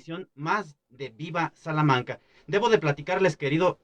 ocasión más de Viva Salamanca. Debo de platicarles, queridos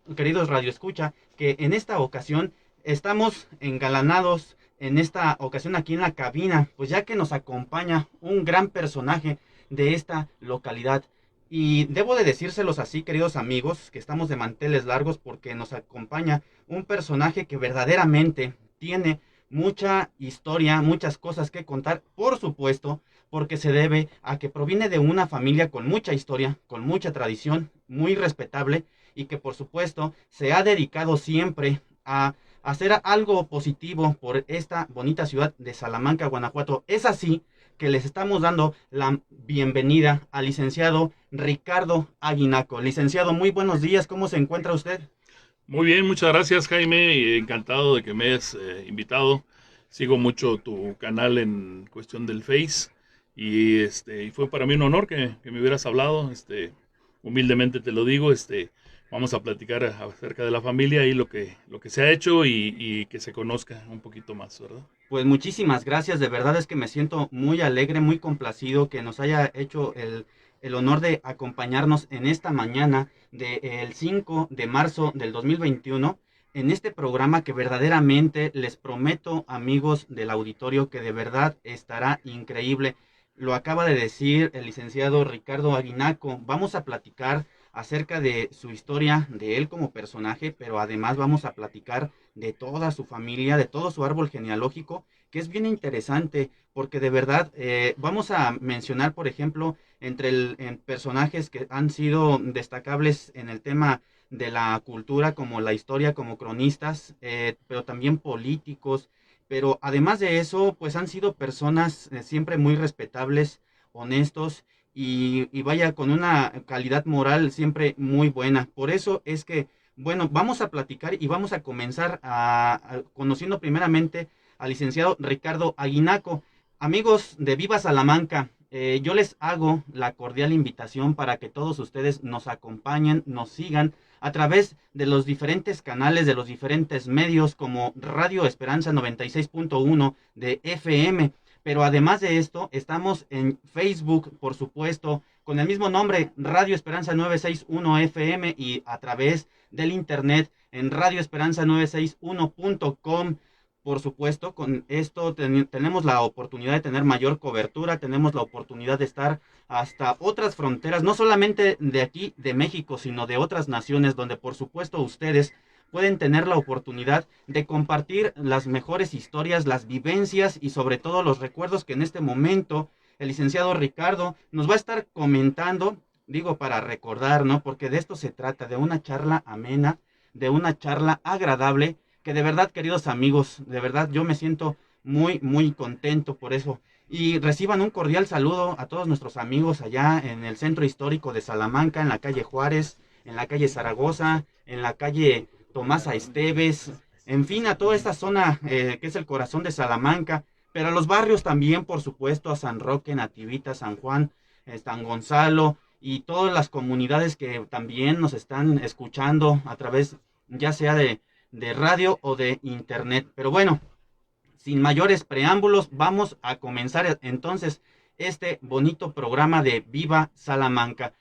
radioescucha, que en esta ocasión estamos engalanados, en esta ocasión aquí en la cabina, pues ya que nos acompaña un gran personaje de esta localidad. Y debo de decírselos así, queridos amigos, que estamos de manteles largos porque nos acompaña un personaje que verdaderamente tiene mucha historia, muchas cosas que contar, por supuesto, porque se debe a que proviene de una familia con mucha historia, con mucha tradición, muy respetable y que por supuesto se ha dedicado siempre a hacer algo positivo por esta bonita ciudad de Salamanca, Guanajuato. Es así que les estamos dando la bienvenida al licenciado Ricardo Aguinaco. Licenciado, muy buenos días, ¿cómo se encuentra usted? Muy bien, muchas gracias Jaime, y encantado de que me hayas invitado. Sigo mucho tu canal en cuestión del Face y fue para mí un honor que me hubieras hablado. Humildemente te lo digo. Vamos a platicar acerca de la familia y lo que se ha hecho y que se conozca un poquito más, ¿verdad? Pues muchísimas gracias, de verdad es que me siento muy alegre, muy complacido que nos haya hecho el honor de acompañarnos en esta mañana del 5 de marzo del 2021 en este programa que verdaderamente les prometo, amigos del auditorio, que de verdad estará increíble. Lo acaba de decir el licenciado Ricardo Aguinaco. Vamos a platicar acerca de su historia, de él como personaje, pero además vamos a platicar de toda su familia, de todo su árbol genealógico, que es bien interesante, porque de verdad vamos a mencionar, por ejemplo, en personajes que han sido destacables en el tema de la cultura, como la historia, como cronistas, pero también políticos, pero además de eso, pues han sido personas siempre muy respetables, honestos y vaya con una calidad moral siempre muy buena. Por eso es que bueno, vamos a platicar y vamos a comenzar conociendo primeramente al licenciado Ricardo Aguinaco. Amigos de Viva Salamanca, yo les hago la cordial invitación para que todos ustedes nos acompañen, nos sigan a través de los diferentes canales, de los diferentes medios como Radio Esperanza 96.1 de FM. Pero además de esto, estamos en Facebook, por supuesto, con el mismo nombre, Radio Esperanza 961 FM y a través del internet en radioesperanza961.com. Por supuesto, con esto tenemos la oportunidad de tener mayor cobertura, tenemos la oportunidad de estar hasta otras fronteras, no solamente de aquí, de México, sino de otras naciones, donde por supuesto ustedes pueden tener la oportunidad de compartir las mejores historias, las vivencias y sobre todo los recuerdos que en este momento el licenciado Ricardo nos va a estar comentando, digo para recordar, ¿no? Porque de esto se trata, de una charla amena, de una charla agradable, que de verdad, queridos amigos, de verdad yo me siento muy, muy contento por eso. Y reciban un cordial saludo a todos nuestros amigos allá en el centro histórico de Salamanca, en la calle Juárez, en la calle Zaragoza, en la calle Tomás Esteves, en fin, a toda esta zona que es el corazón de Salamanca, pero a los barrios también, por supuesto, a San Roque, Nativita, San Juan, San Gonzalo y todas las comunidades que también nos están escuchando a través ya sea de radio o de internet. Pero bueno, sin mayores preámbulos, vamos a comenzar entonces este bonito programa de Viva Salamanca.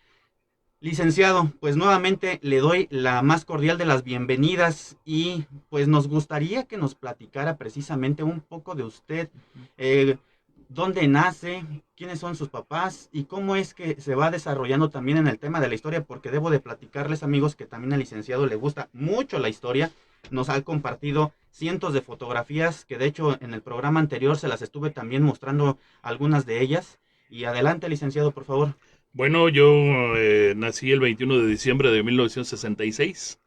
Licenciado, pues nuevamente le doy la más cordial de las bienvenidas y pues nos gustaría que nos platicara precisamente un poco de usted, eh, dónde nace, quiénes son sus papás y cómo es que se va desarrollando también en el tema de la historia, porque debo de platicarles amigos que también al licenciado le gusta mucho la historia, nos ha compartido cientos de fotografías que de hecho en el programa anterior se las estuve también mostrando algunas de ellas y adelante licenciado por favor. Bueno, yo nací el 21 de diciembre de 1966.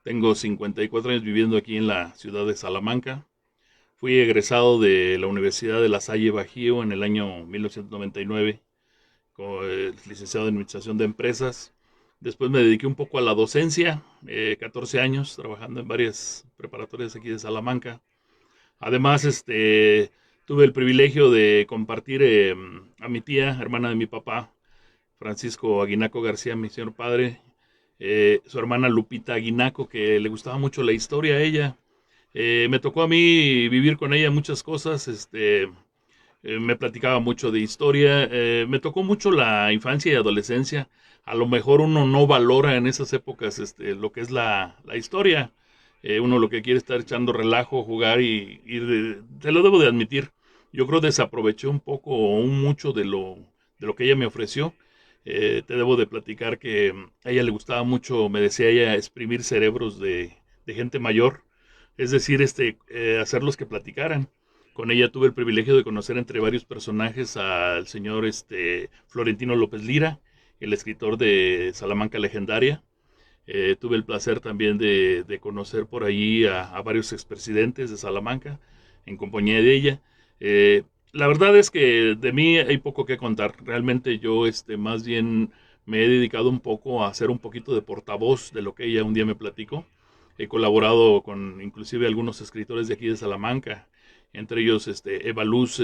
Tengo 54 años viviendo aquí en la ciudad de Salamanca. Fui egresado de la Universidad de La Salle Bajío en el año 1999, licenciado en Administración de Empresas. Después me dediqué un poco a la docencia, 14 años trabajando en varias preparatorias aquí de Salamanca. Además, tuve el privilegio de compartir a mi tía, hermana de mi papá, Francisco Aguinaco García, mi señor padre, su hermana Lupita Aguinaco, que le gustaba mucho la historia a ella. Me tocó a mí vivir con ella muchas cosas. Me platicaba mucho de historia, me tocó mucho la infancia y adolescencia. A lo mejor uno no valora en esas épocas lo que es la historia. Uno lo que quiere es estar echando relajo, jugar te lo debo de admitir. Yo creo desaproveché un poco o un mucho de lo que ella me ofreció. Te debo de platicar que a ella le gustaba mucho, me decía ella, exprimir cerebros de gente mayor, es decir, hacerlos que platicaran. Con ella tuve el privilegio de conocer entre varios personajes al señor Florentino López Lira, el escritor de Salamanca Legendaria. Tuve el placer también de conocer por allí a varios expresidentes de Salamanca en compañía de ella. Eh, la verdad es que de mí hay poco que contar. Realmente yo más bien me he dedicado un poco a hacer un poquito de portavoz de lo que ella un día me platicó. He colaborado con inclusive algunos escritores de aquí de Salamanca, entre ellos Eva Luz,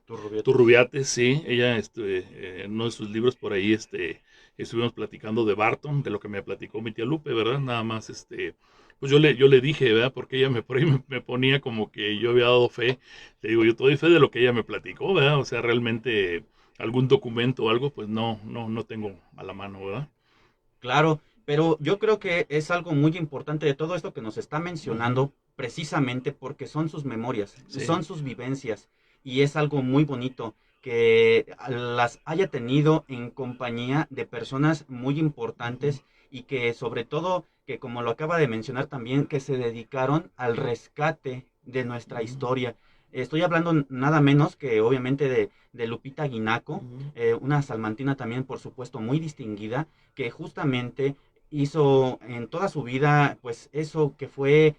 Turrubiates. Turrubiates, sí, ella en uno de sus libros por ahí estuvimos platicando de Barton, de lo que me platicó mi tía Lupe, ¿verdad? Nada más pues yo le dije, ¿verdad? Porque ella por ahí me ponía como que yo había dado fe. Le digo, yo te doy fe de lo que ella me platicó, ¿verdad? O sea, realmente algún documento o algo, pues no tengo a la mano, ¿verdad? Claro, pero yo creo que es algo muy importante de todo esto que nos está Ujú. mencionando, precisamente porque son sus memorias, Sí. son sus vivencias, y es algo muy bonito que las haya tenido en compañía de personas muy Ujú. importantes y que sobre todo, que como lo acaba de mencionar también, que se dedicaron al rescate de nuestra Ujú. historia. Estoy hablando nada menos que obviamente de Lupita Guinaco, Ujú. una salmantina también por supuesto muy distinguida, que justamente hizo en toda su vida, pues eso que fue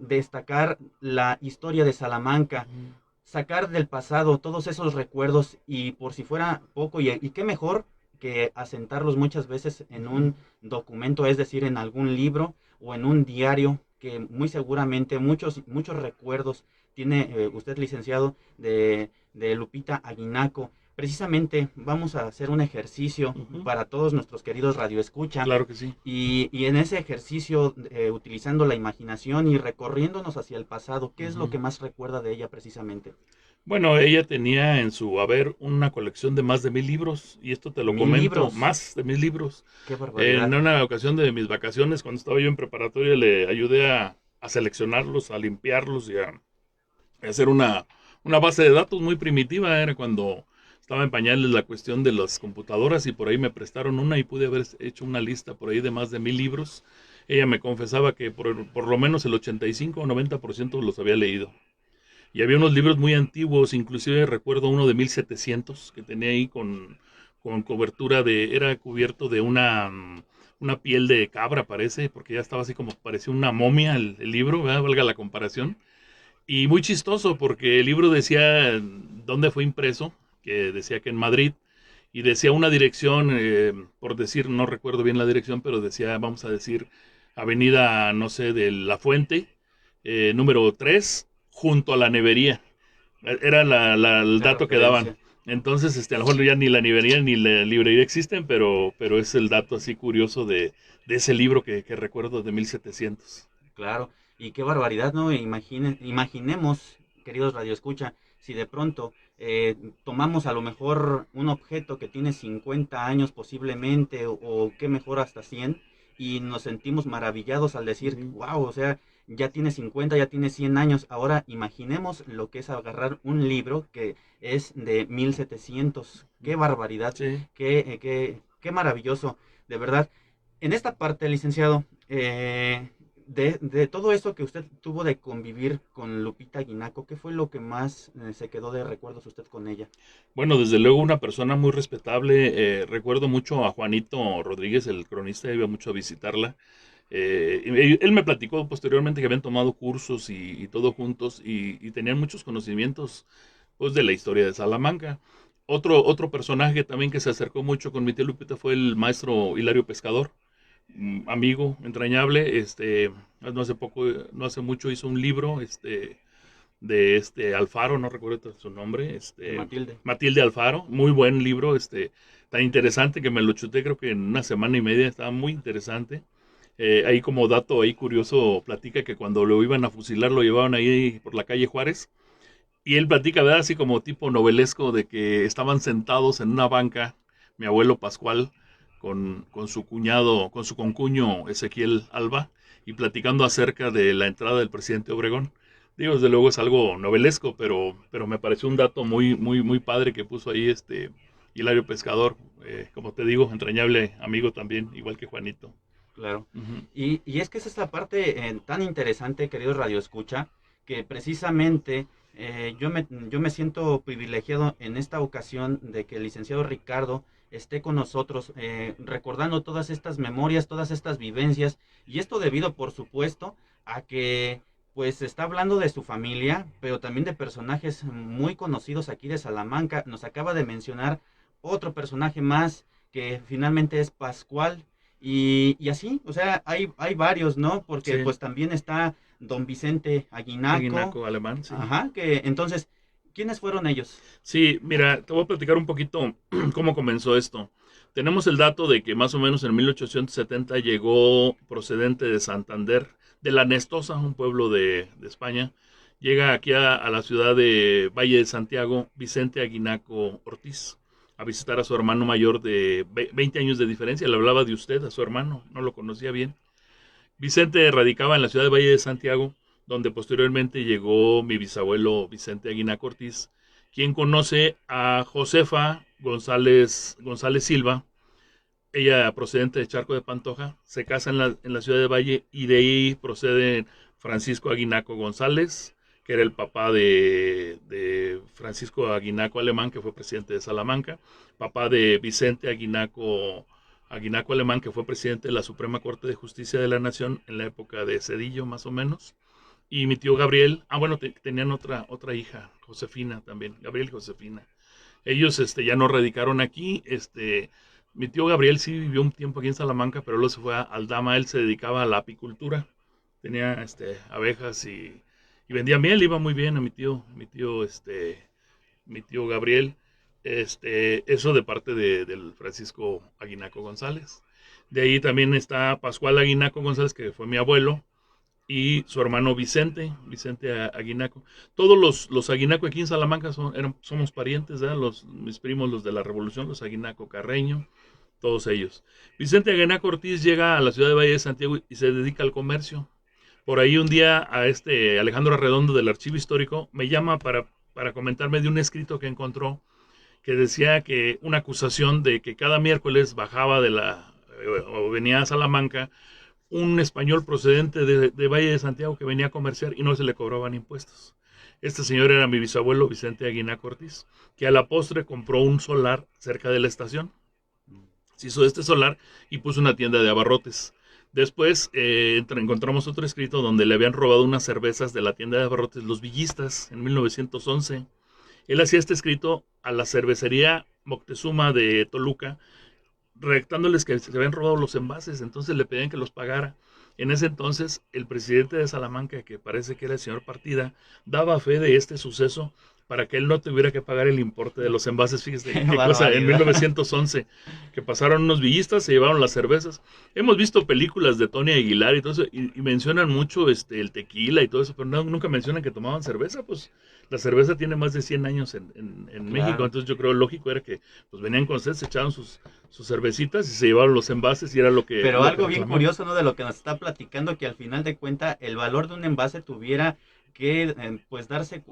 destacar la historia de Salamanca, Ujú. sacar del pasado todos esos recuerdos y por si fuera poco, y qué mejor que asentarlos muchas veces en Ujú. un documento, es decir, en algún libro o en un diario que muy seguramente muchos recuerdos tiene usted, licenciado, de Lupita Aguinaco. Precisamente vamos a hacer un ejercicio Ujú. para todos nuestros queridos radioescucha Claro que sí. y en ese ejercicio, utilizando la imaginación y recorriéndonos hacia el pasado, ¿qué es lo Ujú. que más recuerda de ella precisamente? Bueno, ella tenía en su haber una colección de más de 1000 libros, y esto te lo 1000 libros. comento, más de 1000 libros. Qué En barbaridad. una ocasión de mis vacaciones, cuando estaba yo en preparatoria, le ayudé a seleccionarlos, a limpiarlos y a hacer una base de datos muy primitiva. Era cuando estaba en pañales la cuestión de las computadoras, y por ahí me prestaron una y pude haber hecho una lista por ahí de más de 1000 libros. Ella me confesaba que por lo menos el 85 o 90% los había leído. Y había unos libros muy antiguos, inclusive recuerdo uno de 1700 que tenía ahí con cobertura era cubierto de una piel de cabra, parece, porque ya estaba así como parecía una momia el libro, ¿verdad? Valga la comparación. Y muy chistoso porque el libro decía dónde fue impreso, que decía que en Madrid, y decía una dirección, por decir, no recuerdo bien la dirección, pero decía, vamos a decir, Avenida, no sé, de La Fuente, número 3 junto a la nevería. Era el Qué dato que daban. referencia. Entonces, a lo mejor ya ni la nevería ni la librería existen, pero es el dato así curioso de ese libro que recuerdo de 1700. Claro, y qué barbaridad, ¿no? Imaginemos, queridos radioescucha, si de pronto tomamos a lo mejor un objeto que tiene 50 años posiblemente, o qué mejor hasta 100, y nos sentimos maravillados al decir, Ujú. wow, o sea, ya tiene 50, ya tiene 100 años. Ahora imaginemos lo que es agarrar un libro que es de 1700. Qué barbaridad, Sí. qué maravilloso, de verdad. En esta parte, licenciado, de todo eso que usted tuvo de convivir con Lupita Guinaco, ¿qué fue lo que más se quedó de recuerdos usted con ella? Bueno, desde luego una persona muy respetable. Recuerdo mucho a Juanito Rodríguez, el cronista, iba mucho a visitarla. Él me platicó posteriormente que habían tomado cursos y todo juntos, y tenían muchos conocimientos, pues, de la historia de Salamanca. Otro personaje también que se acercó mucho con mi tía Lupita fue el maestro Hilario Pescador, amigo entrañable. No hace mucho hizo un libro, de Alfaro, no recuerdo su nombre, De Matilde. Matilde Alfaro, muy buen libro, tan interesante que me lo chuté creo que en una semana y media, estaba muy interesante. Ahí como dato ahí curioso, platica que cuando lo iban a fusilar lo llevaban ahí por la calle Juárez, Y él platica, ¿verdad? Así como tipo novelesco de que estaban sentados en una banca, mi abuelo Pascual, con su cuñado, con su concuño Ezequiel Alba, y platicando acerca de la entrada del presidente Obregón. Digo, desde luego es algo novelesco, pero me pareció un dato muy, muy, muy padre que puso ahí Hilario Pescador, como te digo, entrañable amigo también, igual que Juanito. Claro. Ujú. Y es que es esta parte tan interesante, querido Radio Escucha, que precisamente yo me siento privilegiado en esta ocasión de que el licenciado Ricardo esté con nosotros, recordando todas estas memorias, todas estas vivencias, y esto debido, por supuesto, a que pues está hablando de su familia, pero también de personajes muy conocidos aquí de Salamanca. Nos acaba de mencionar otro personaje más que finalmente es Pascual, y así, o sea, hay varios, ¿no? Porque Sí, pues también está don Vicente Aguinaco, Aguinaco alemán, sí. ajá, que entonces, ¿quiénes fueron ellos? Sí, mira, te voy a platicar un poquito cómo comenzó esto. Tenemos el dato de que más o menos en 1870 llegó procedente de Santander, de la Nestosa, un pueblo de España. Llega aquí a la ciudad de Valle de Santiago, Vicente Aguinaco Ortiz, a visitar a su hermano mayor de 20 años de diferencia. Le hablaba de usted, a su hermano, no lo conocía bien. Vicente radicaba en la ciudad de Valle de Santiago, donde posteriormente llegó mi bisabuelo Vicente Aguinaco Ortiz, quien conoce a Josefa González Silva, ella procedente de Charco de Pantoja, se casa en la ciudad de Valle y de ahí procede Francisco Aguinaco González, que era el papá de Francisco Aguinaco Alemán, que fue presidente de Salamanca, papá de Vicente Aguinaco Alemán, que fue presidente de la Suprema Corte de Justicia de la Nación en la época de Cedillo, más o menos. Y mi tío Gabriel, bueno, tenían otra hija, Josefina también, Gabriel y Josefina. Ellos ya no radicaron aquí, mi tío Gabriel sí vivió un tiempo aquí en Salamanca, pero luego se fue a Aldama, él se dedicaba a la apicultura, tenía abejas y vendía miel, iba muy bien a mi tío Gabriel, eso de parte del Francisco Aguinaco González. De ahí también está Pascual Aguinaco González, que fue mi abuelo, y su hermano Vicente Aguinaco. Todos los Aguinaco aquí en Salamanca somos parientes, ¿verdad? Mis primos, los de la Revolución, los Aguinaco Carreño, todos ellos. Vicente Aguinaco Ortiz llega a la ciudad de Valle de Santiago y se dedica al comercio. Por ahí un día a Alejandro Arredondo del Archivo Histórico me llama para comentarme de un escrito que encontró que decía que una acusación de que cada miércoles bajaba o venía a Salamanca un español procedente de Valle de Santiago que venía a comerciar y no se le cobraban impuestos. Este señor era mi bisabuelo Vicente Aguinaco Ortiz, que a la postre compró un solar cerca de la estación. Se hizo este solar y puso una tienda de abarrotes. Después encontramos otro escrito donde le habían robado unas cervezas de la tienda de abarrotes los villistas en 1911. Él hacía este escrito a la cervecería Moctezuma de Toluca, redactándoles que se habían robado los envases, entonces le pedían que los pagara. En ese entonces, el presidente de Salamanca, que parece que era el señor Partida, daba fe de este suceso para que él no tuviera que pagar el importe de los envases. Fíjese Qué qué cosa, en barbaridad. 1911, que pasaron unos villistas, se llevaron las cervezas. Hemos visto películas de Tony Aguilar y todo eso, y mencionan mucho el tequila y todo eso, pero nunca mencionan que tomaban cerveza, pues la cerveza tiene más de 100 años en México, Claro. entonces yo creo lógico era que pues venían con sed, se echaban sus cervecitas y se llevaron los envases y era Pero lo que algo bien reclamaban. curioso, ¿no? De lo que nos está platicando, que al final de cuenta el valor de un envase tuviera que, pues, darse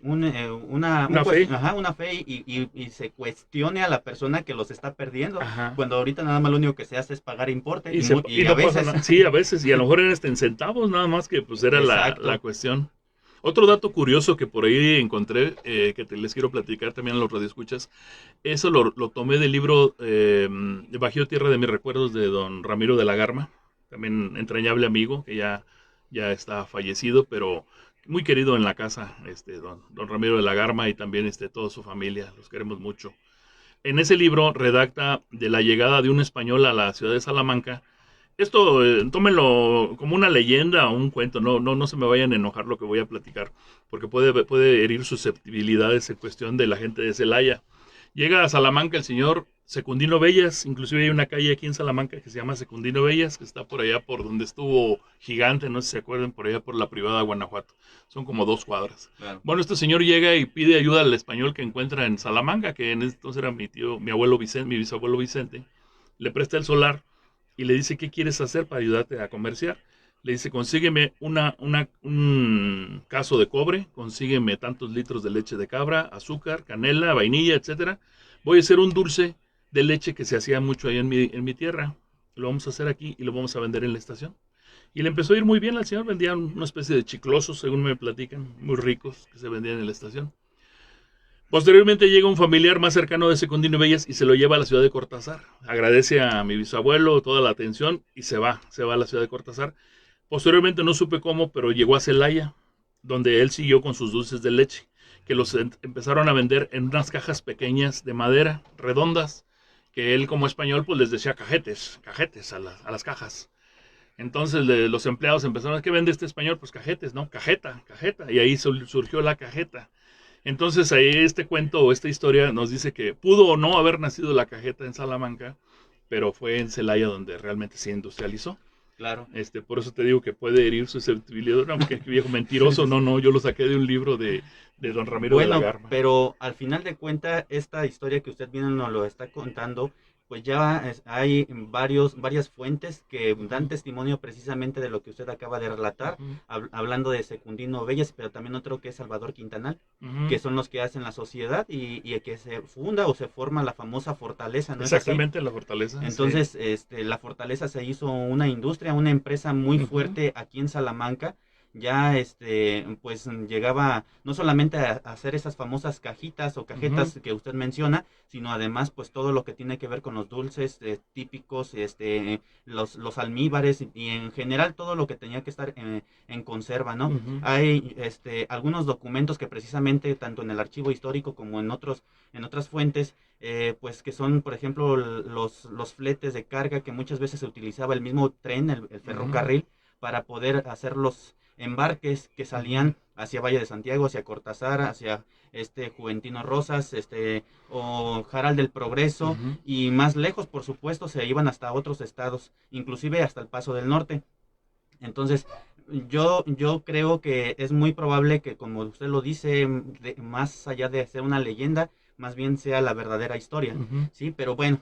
Una fe, ajá, una fe y se cuestione a la persona que los está perdiendo, ajá. cuando ahorita nada más lo único que se hace es pagar importe y Y a no pasa veces, nada. Sí, a veces, y a lo mejor eran en centavos nada más que pues era la exacto. cuestión. Otro dato curioso que por ahí encontré, les quiero platicar también a los radioescuchas, eso lo tomé del libro de Bajío Tierra de mis recuerdos de don Ramiro de la Garma, también entrañable amigo, que ya está fallecido, pero muy querido en la casa, don Ramiro de la Garma y también toda su familia, los queremos mucho. En ese libro redacta de la llegada de un español a la ciudad de Salamanca. Esto tómenlo como una leyenda o un cuento, no se me vayan a enojar lo que voy a platicar, porque puede herir susceptibilidades en cuestión de la gente de Celaya. Llega a Salamanca el señor Secundino Bellas, inclusive hay una calle aquí en Salamanca que se llama Secundino Bellas, que está por allá por donde estuvo Gigante, no sé si se acuerdan, por allá por la privada Guanajuato. Son como 2 cuadras. Claro. Bueno, este señor llega y pide ayuda al español que encuentra en Salamanca, que en ese entonces era mi tío, mi abuelo Vicente, mi bisabuelo Vicente. Le presta el solar y le dice, ¿qué quieres hacer para ayudarte a comerciar? Le dice, consígueme un caso de cobre, consígueme tantos litros de leche de cabra, azúcar, canela, vainilla, etcétera. Voy a hacer un dulce de leche que se hacía mucho ahí en mi tierra. Lo vamos a hacer aquí y lo vamos a vender en la estación. Y le empezó a ir muy bien al señor, vendían una especie de chiclosos, según me platican, muy ricos, que se vendían en la estación. Posteriormente llega un familiar más cercano de Secundino Bellas y se lo lleva a la ciudad de Cortázar. Agradece a mi bisabuelo toda la atención y se va a la ciudad de Cortázar. Posteriormente no supe cómo, pero llegó a Celaya, donde él siguió con sus dulces de leche, que los empezaron a vender en unas cajas pequeñas de madera, redondas, que él como español pues les decía cajetes a las cajas. Entonces los empleados empezaron, ¿qué vende este español? Pues cajetes, ¿no? Cajeta, y ahí surgió la cajeta. Entonces ahí este cuento o esta historia nos dice que pudo o no haber nacido la cajeta en Salamanca, pero fue en Celaya donde realmente se industrializó. Claro. Por eso te digo que puede herir susceptibilidad, aunque viejo mentiroso, no, yo lo saqué de un libro de don Ramiro de la Garma. Pero al final de cuentas, esta historia que usted bien nos lo está contando, pues ya hay varias fuentes que dan testimonio precisamente de lo que usted acaba de relatar, hablando de Secundino Bellas, pero también otro que es Salvador Quintanal, que son los que hacen la sociedad y que se funda o se forma la famosa fortaleza, ¿no? Exactamente, la fortaleza. Entonces, sí. La fortaleza se hizo una industria, una empresa muy fuerte aquí en Salamanca. Ya pues llegaba no solamente a hacer esas famosas cajitas o cajetas que usted menciona, sino además pues todo lo que tiene que ver con los dulces típicos, los almíbares y en general todo lo que tenía que estar en conserva, ¿no? Hay algunos documentos que precisamente tanto en el archivo histórico como en otras fuentes pues que son, por ejemplo, los fletes de carga que muchas veces se utilizaba el mismo tren, el ferrocarril, para poder hacer los embarques que salían hacia Valle de Santiago, hacia Cortázar, hacia Juventino Rosas, o Jaral del Progreso, y más lejos, por supuesto, se iban hasta otros estados, inclusive hasta el Paso del Norte. Entonces, yo creo que es muy probable que, como usted lo dice, más allá de ser una leyenda, más bien sea la verdadera historia, ¿sí? Pero bueno,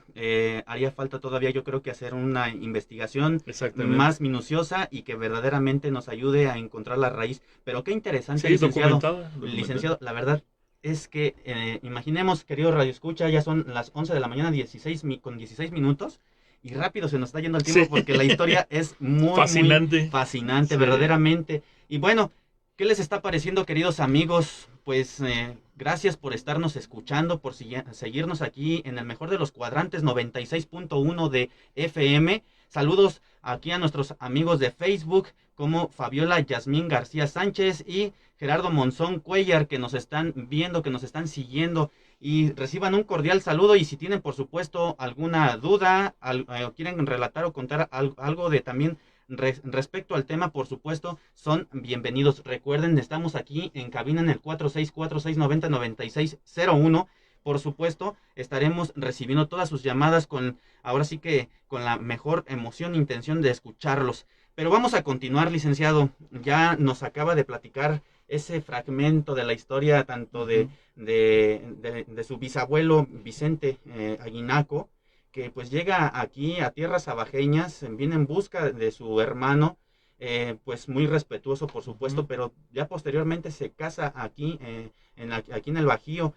haría falta todavía yo creo que hacer una investigación más minuciosa y que verdaderamente nos ayude a encontrar la raíz. Pero qué interesante, sí, licenciado. Licenciado, la verdad es que imaginemos, querido Radio Escucha, ya son las 11 de la mañana, 16 minutos. Y rápido se nos está yendo el tiempo porque la historia es muy fascinante, verdaderamente. Y bueno, ¿qué les está pareciendo, queridos amigos? Pues gracias por estarnos escuchando, por seguirnos aquí en el mejor de los cuadrantes 96.1 de FM. Saludos aquí a nuestros amigos de Facebook como Fabiola Yasmín García Sánchez y Gerardo Monzón Cuellar, que nos están viendo, que nos están siguiendo. Y reciban un cordial saludo y si tienen por supuesto alguna duda, quieren relatar o contar algo de también respecto al tema, por supuesto, son bienvenidos. Recuerden, estamos aquí en cabina en el 464-690-9601. Por supuesto, estaremos recibiendo todas sus llamadas ahora sí que con la mejor emoción e intención de escucharlos. Pero vamos a continuar, licenciado. Ya nos acaba de platicar ese fragmento de la historia tanto de su bisabuelo Vicente Aguinaco, que pues llega aquí a tierras abajeñas, viene en busca de su hermano, pues muy respetuoso por supuesto, pero ya posteriormente se casa aquí, aquí en el Bajío.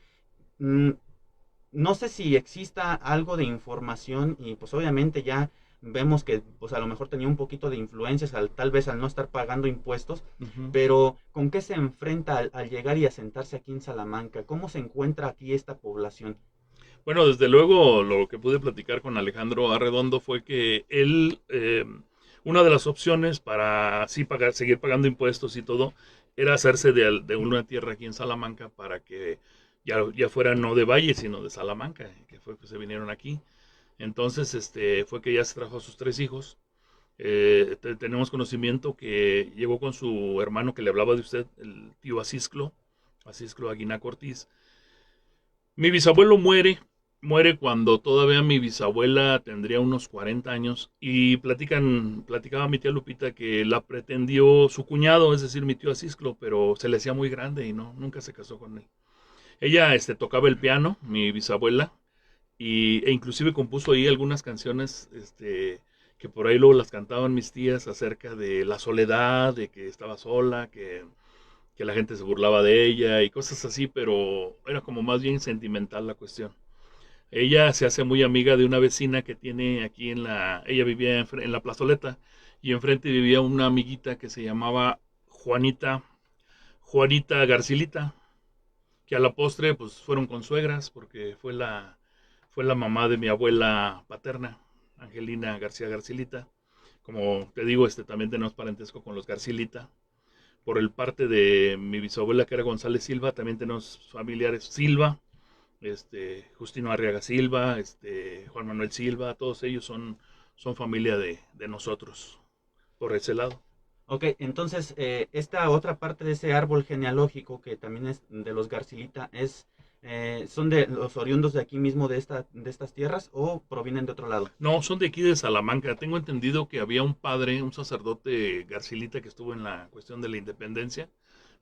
No sé si exista algo de información y pues obviamente ya vemos que pues a lo mejor tenía un poquito de influencias tal vez al no estar pagando impuestos, pero ¿con qué se enfrenta al llegar y asentarse aquí en Salamanca? ¿Cómo se encuentra aquí esta población? Bueno, desde luego lo que pude platicar con Alejandro Arredondo fue que él, una de las opciones para así seguir pagando impuestos y todo, era hacerse de una tierra aquí en Salamanca para que ya fuera no de Valle, sino de Salamanca, que fue que se vinieron aquí. Entonces, fue que ya se trajo a sus 3 hijos. Tenemos conocimiento que llegó con su hermano que le hablaba de usted, el tío Acisclo Aguinaco Ortiz. Mi bisabuelo muere cuando todavía mi bisabuela tendría unos 40 años y platicaba mi tía Lupita que la pretendió su cuñado, es decir, mi tío Acisclo, pero se le hacía muy grande y no, nunca se casó con él. Ella tocaba el piano, mi bisabuela, e inclusive compuso ahí algunas canciones que por ahí luego las cantaban mis tías acerca de la soledad, de que estaba sola, que la gente se burlaba de ella y cosas así, pero era como más bien sentimental la cuestión. Ella se hace muy amiga de una vecina que tiene aquí ella vivía en la plazoleta y enfrente vivía una amiguita que se llamaba Juanita Garcilita, que a la postre pues fueron consuegras porque fue la mamá de mi abuela paterna, Angelina García Garcilita. Como te digo, también tenemos parentesco con los Garcilita. Por el parte de mi bisabuela, que era González Silva, también tenemos familiares Silva, Justino Arriaga Silva, Juan Manuel Silva, todos ellos son familia de nosotros, por ese lado. Ok, entonces esta otra parte de ese árbol genealógico que también es de los Garcilita ¿son de los oriundos de aquí mismo de estas tierras o provienen de otro lado? No, son de aquí de Salamanca. Tengo entendido que había un padre, un sacerdote Garcilita que estuvo en la cuestión de la independencia.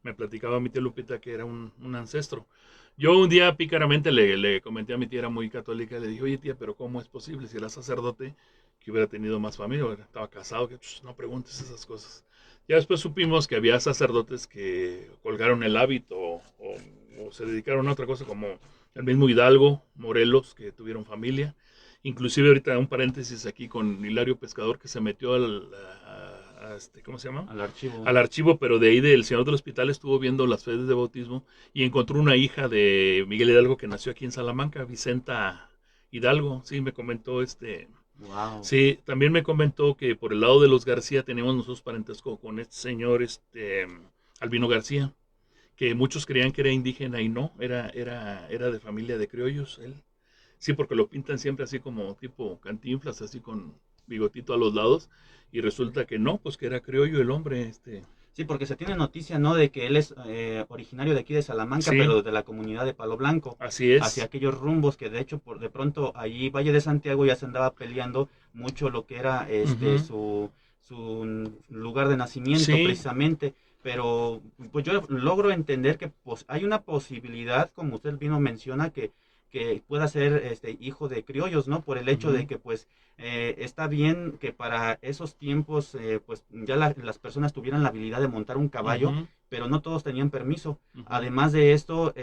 Me platicaba mi tía Lupita que era un ancestro. Yo un día pícaramente le comenté a mi tía, era muy católica, le dije, oye tía, pero ¿cómo es posible si era sacerdote que hubiera tenido más familia? Estaba casado, que no preguntes esas cosas. Ya después supimos que había sacerdotes que colgaron el hábito o se dedicaron a otra cosa, como el mismo Hidalgo, Morelos, que tuvieron familia. Inclusive ahorita un paréntesis aquí con Hilario Pescador que se metió ¿cómo se llama? Al archivo. Al archivo, pero de ahí del Señor del Hospital estuvo viendo las fedes de bautismo y encontró una hija de Miguel Hidalgo que nació aquí en Salamanca, Vicenta Hidalgo. Sí, me comentó Wow. Sí, también me comentó que por el lado de los García tenemos nosotros parentesco con este señor, Albino García, que muchos creían que era indígena y no, era de familia de criollos, él. Sí, porque lo pintan siempre así como tipo Cantinflas, así con bigotito a los lados, y resulta que no, pues que era criollo el hombre, Sí, porque se tiene noticia, ¿no? De que él es originario de aquí de Salamanca, Sí, pero de la comunidad de Palo Blanco, así hacia es. aquellos rumbos que de hecho de pronto allí Valle de Santiago ya se andaba peleando mucho lo que era Ujú. su lugar de nacimiento Sí, precisamente. Pero pues yo logro entender que pues, hay una posibilidad, como usted vino menciona, que pueda ser hijo de criollos, ¿no? Por el hecho de ujú, que pues está bien que para esos tiempos pues ya las personas tuvieran la habilidad de montar un caballo, ujú, pero no todos tenían permiso. ujú, Además de esto,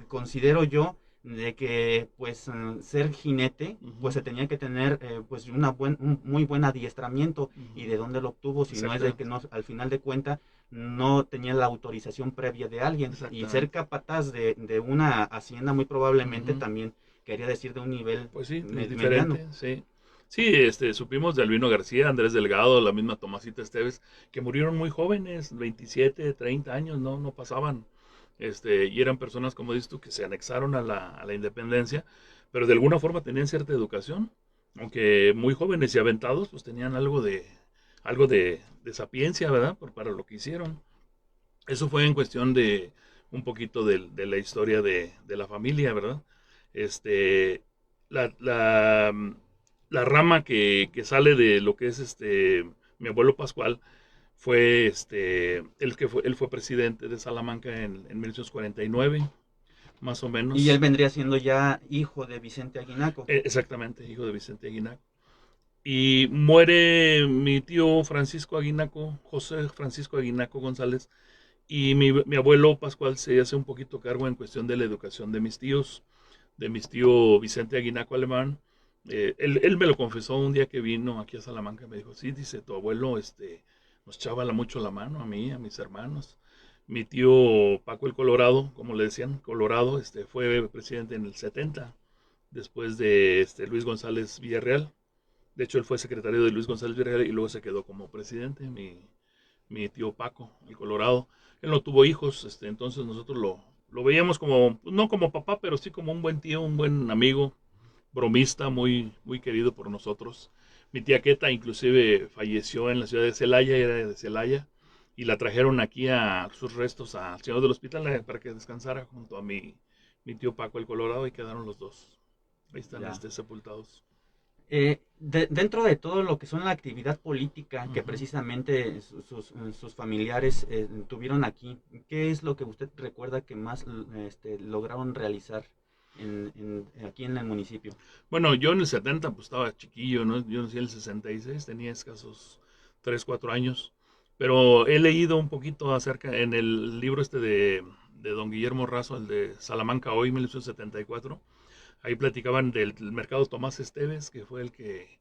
considero yo de que pues ser jinete pues ujú, se tenía que tener pues un muy buen adiestramiento y ujú. de dónde lo obtuvo si no es de que Exactamente, no al final de cuentas no tenía la autorización previa de alguien y ser exactamente. capataz de una hacienda muy probablemente Ujú. también quería decir de un nivel Pues sí, es mediano. diferente, sí. Sí, supimos de Albino García, Andrés Delgado, la misma Tomasita Esteves, que murieron muy jóvenes, 27, 30 años, no pasaban. Y eran personas, como dices tú, que se anexaron a la independencia, pero de alguna forma tenían cierta educación, aunque muy jóvenes y aventados, pues tenían algo de sapiencia, ¿verdad? Para lo que hicieron. Eso fue en cuestión de un poquito de la historia de la familia, ¿verdad? Este, la, la, la rama que sale de lo que es mi abuelo Pascual fue él fue presidente de Salamanca en 1949, más o Y él menos. vendría siendo ya hijo de Vicente Aguinaco. Exactamente, hijo de Vicente Aguinac. Y muere mi tío Francisco Aguinaco, José Francisco Aguinaco González, y mi abuelo Pascual se hace un poquito cargo en cuestión de la educación de mis tíos, de mis tío Vicente Aguinaco Alemán. Él me lo confesó un día que vino aquí a Salamanca. Me dijo, sí, dice, tu abuelo nos echaba mucho la mano a mí, a mis hermanos. Mi tío Paco el Colorado, como le decían, Colorado, fue presidente en el 70, después de Luis González Villarreal. De hecho, él fue secretario de Luis González Villarreal y luego se quedó como presidente. Mi tío Paco, el Colorado. Él no tuvo hijos, entonces nosotros lo veíamos como, no como papá, pero sí como un buen tío, un buen amigo, bromista, muy, muy querido por nosotros. Mi tía Queta inclusive falleció en la ciudad de Celaya, era de Celaya, y la trajeron aquí a sus restos al señor del hospital para que descansara junto a mi mi tío Paco el Colorado, y quedaron los dos. Ahí están Ya. sepultados. Dentro de todo lo que son la actividad política que Ujú. precisamente sus familiares tuvieron aquí, ¿qué es lo que usted recuerda que más lograron realizar aquí en el municipio? Bueno, yo en el 70 pues estaba chiquillo, ¿no? Yo nací en el 66, tenía escasos 3 4 años. Pero he leído un poquito acerca en el libro de don Guillermo Razo, el de Salamanca Hoy, 1974. Ahí platicaban del mercado Tomás Esteves, que fue el que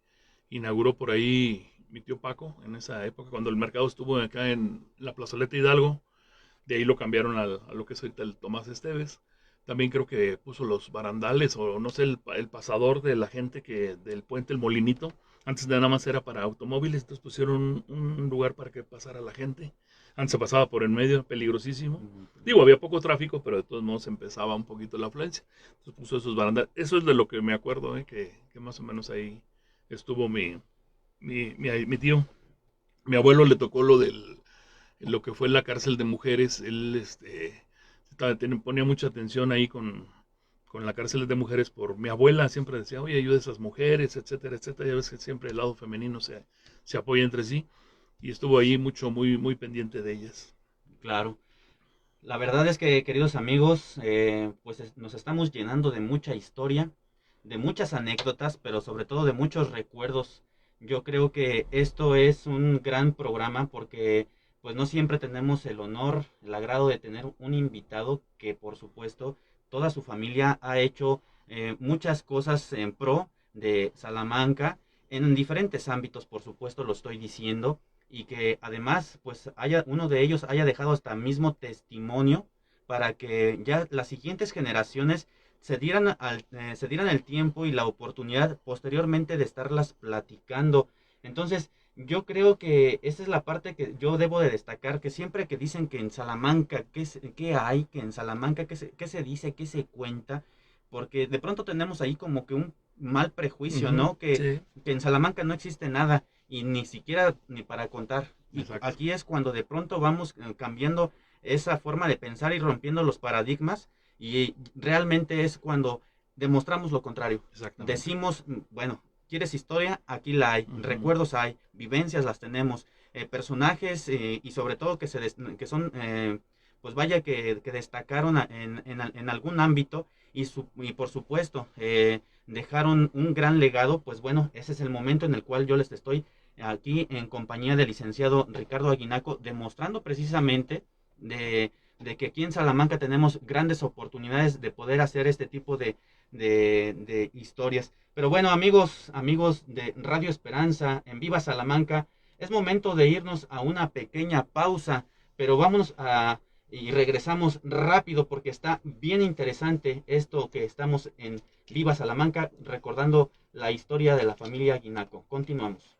inauguró por ahí mi tío Paco en esa época, cuando el mercado estuvo acá en la plazoleta Hidalgo. De ahí lo cambiaron a lo que es ahorita el Tomás Esteves. También creo que puso los barandales o no sé, el pasador de la gente que del puente El Molinito. Antes nada más era para automóviles, entonces pusieron un lugar para que pasara la gente. Antes se pasaba por en medio, peligrosísimo. Digo, había poco tráfico, pero de todos modos empezaba un poquito la afluencia. Entonces puso esos barandales. Eso es de lo que me acuerdo, que más o menos ahí estuvo mi tío. Mi abuelo le tocó lo que fue la cárcel de mujeres. Él ponía mucha atención ahí con la cárcel de mujeres por mi abuela. Siempre decía, oye, ayuda a esas mujeres, etcétera, etcétera. Ya ves que siempre el lado femenino se apoya entre sí. Y estuvo ahí mucho, muy, muy pendiente de ellas. Claro. La verdad es que, queridos amigos, nos estamos llenando de mucha historia, de muchas anécdotas, pero sobre todo de muchos recuerdos. Yo creo que esto es un gran programa porque pues no siempre tenemos el honor, el agrado de tener un invitado que por supuesto toda su familia ha hecho muchas cosas en pro de Salamanca en diferentes ámbitos, por supuesto lo estoy diciendo, y que además pues uno de ellos haya dejado hasta mismo testimonio para que ya las siguientes generaciones se dieran el tiempo y la oportunidad posteriormente de estarlas platicando. Entonces, yo creo que esa es la parte que yo debo de destacar, que siempre que dicen que en Salamanca, ¿qué hay? Que en Salamanca, ¿qué se dice? ¿Qué se cuenta? Porque de pronto tenemos ahí como que un mal prejuicio, Ujú, ¿no? Que, sí, que en Salamanca no existe nada y ni siquiera ni para contar. Y exacto. aquí es cuando de pronto vamos cambiando esa forma de pensar y rompiendo los paradigmas y realmente es cuando demostramos lo contrario. Exactamente. Decimos, bueno, ¿quieres historia? Aquí la hay, Ujú, recuerdos hay, vivencias las tenemos, personajes y sobre todo que son, pues vaya que destacaron en algún ámbito y por supuesto dejaron un gran legado, pues bueno, ese es el momento en el cual yo les estoy aquí en compañía del licenciado Ricardo Aguinaco, demostrando precisamente de que aquí en Salamanca tenemos grandes oportunidades de poder hacer este tipo de historias. Pero bueno, amigos de Radio Esperanza, en Viva Salamanca, es momento de irnos a una pequeña pausa, pero vámonos y regresamos rápido porque está bien interesante esto que estamos en Viva Salamanca, recordando la historia de la familia Guinaco. Continuamos.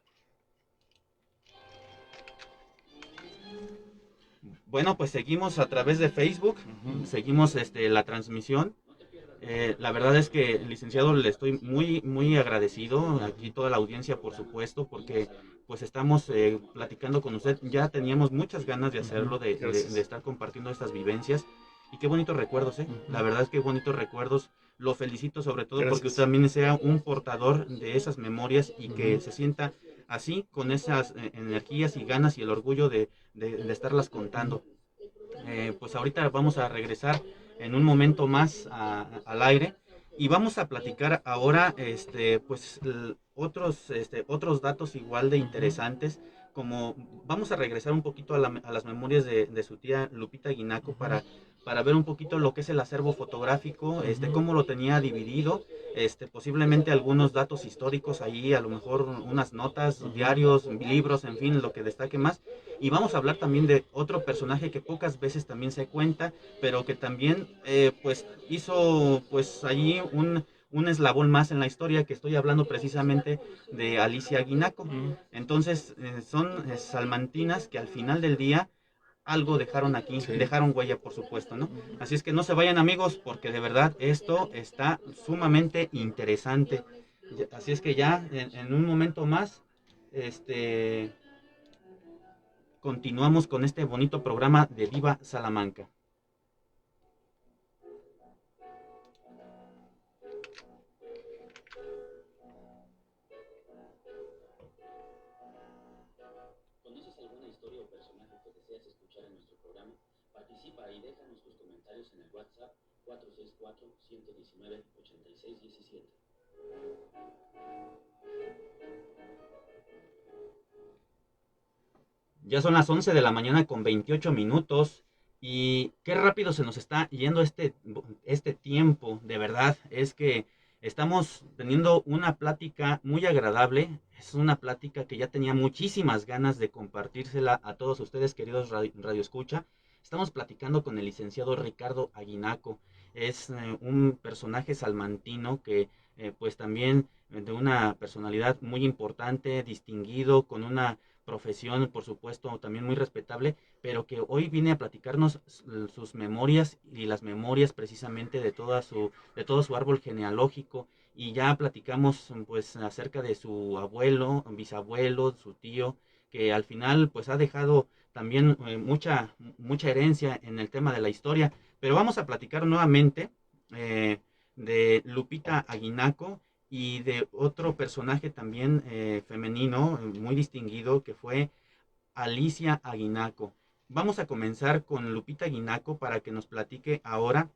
Bueno, pues seguimos a través de Facebook, ujú. seguimos la transmisión. La verdad es que, licenciado, le estoy muy agradecido, aquí toda la audiencia, por supuesto, porque pues estamos platicando con usted. Ya teníamos muchas ganas de Ujú, hacerlo, de gracias. estar compartiendo estas vivencias. Y qué bonitos recuerdos, ¿eh? La Ujú, verdad es que bonitos recuerdos. Lo felicito sobre todo porque usted gracias. también sea un portador de esas memorias y que Ujú. se sienta así, con esas energías y ganas y el orgullo de estarlas contando. Pues ahorita vamos a regresar en un momento más al aire y vamos a platicar ahora pues otros datos igual de Ujú, interesantes, como vamos a regresar un poquito a las memorias de su tía Lupita Guinaco ujú, para ver un poquito lo que es el acervo fotográfico, ujú, cómo lo tenía dividido, posiblemente algunos datos históricos ahí, a lo mejor unas notas, ujú. diarios, libros, en fin, lo que destaque más. Y vamos a hablar también de otro personaje que pocas veces también se cuenta, pero que también pues hizo pues allí un eslabón más en la historia, que estoy hablando precisamente de Alicia Guinaco. Mm, Entonces son salmantinas que al final del día algo dejaron aquí, sí. dejaron huella por supuesto, ¿no? Ujú. Así es que no se vayan amigos, porque de verdad esto está sumamente interesante. Así es que ya en un momento más, este, continuamos con este bonito programa de Viva Salamanca. historia o personaje que deseas escuchar en nuestro programa, participa y déjanos tus comentarios en el WhatsApp 464-119-8617. Ya son las 11 de la mañana con 28 minutos y qué rápido se nos está yendo este tiempo. De verdad, es que estamos teniendo una plática muy agradable. Es una plática que ya tenía muchísimas ganas de compartírsela a todos ustedes, queridos Radio Escucha. Estamos platicando con el licenciado Ricardo Aguinaco. Es un personaje salmantino que pues también de una personalidad muy importante, distinguido, con una profesión, por supuesto, también muy respetable, pero que hoy viene a platicarnos sus memorias y las memorias precisamente de todo su árbol genealógico. Y ya platicamos pues acerca de su abuelo, bisabuelo, su tío, que al final pues ha dejado también mucha herencia en el tema de la historia. Pero vamos a platicar nuevamente eh, de Lupita Aguinaco y de otro personaje también femenino muy distinguido que fue Alicia Aguinaco. Vamos a comenzar con Lupita Aguinaco para que nos platique ahora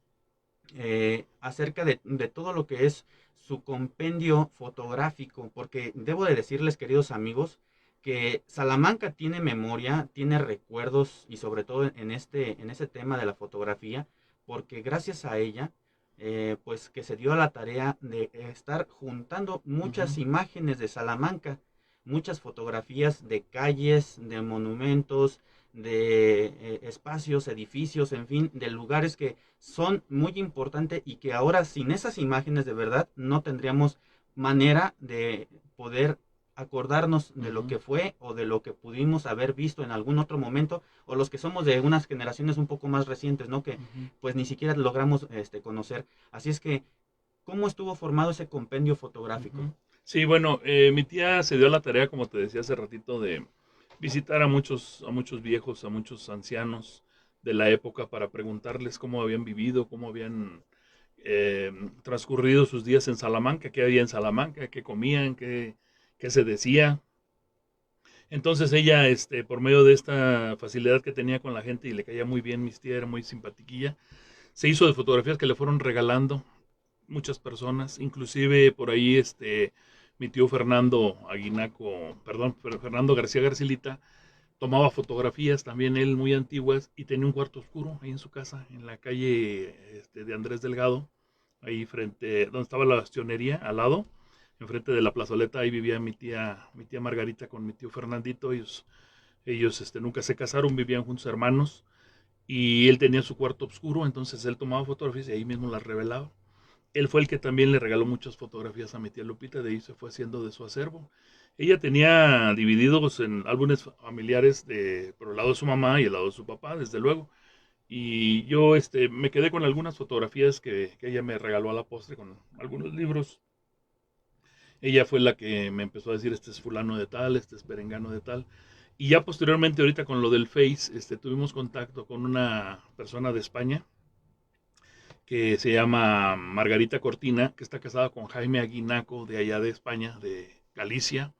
acerca de todo lo que es su compendio fotográfico, porque debo de decirles, queridos amigos, que Salamanca tiene memoria, tiene recuerdos y sobre todo en ese tema de la fotografía, porque gracias a ella, pues que se dio a la tarea de estar juntando muchas imágenes de Salamanca, muchas fotografías de calles, de monumentos, de espacios, edificios, en fin, de lugares que son muy importantes y que ahora sin esas imágenes de verdad no tendríamos manera de poder acordarnos de lo que fue o de lo que pudimos haber visto en algún otro momento, o los que somos de unas generaciones un poco más recientes, ¿no? Que pues ni siquiera logramos conocer. Así es que, ¿cómo estuvo formado ese compendio fotográfico? Sí, bueno, mi tía se dio la tarea, como te decía hace ratito, de visitar a muchos viejos, a muchos ancianos de la época para preguntarles cómo habían vivido, cómo habían transcurrido sus días en Salamanca, qué había en Salamanca, qué comían, qué se decía. Entonces ella, por medio de esta facilidad que tenía con la gente y le caía muy bien, mis tía era muy simpatiquilla, se hizo de fotografías que le fueron regalando muchas personas, inclusive por ahí mi tío Fernando Aguinaco, perdón, Fernando García Garcilita, tomaba fotografías también él muy antiguas y tenía un cuarto oscuro ahí en su casa, en la calle de Andrés Delgado, ahí frente, donde estaba la bastionería, al lado, enfrente de la plazoleta, ahí vivía mi tía Margarita con mi tío Fernandito, ellos nunca se casaron, vivían juntos hermanos, y él tenía su cuarto oscuro, entonces él tomaba fotografías y ahí mismo las revelaba. Él fue el que también le regaló muchas fotografías a mi tía Lupita, de ahí se fue haciendo de su acervo. Ella tenía divididos en álbumes familiares por el lado de su mamá y el lado de su papá, desde luego. Y yo me quedé con algunas fotografías que ella me regaló a la postre con algunos libros. Ella fue la que me empezó a decir, este es fulano de tal, este es perengano de tal. Y ya posteriormente, ahorita con lo del Face, tuvimos contacto con una persona de España que se llama Margarita Cortina, que está casada con Jaime Aguinaco de allá de España, de Galicia.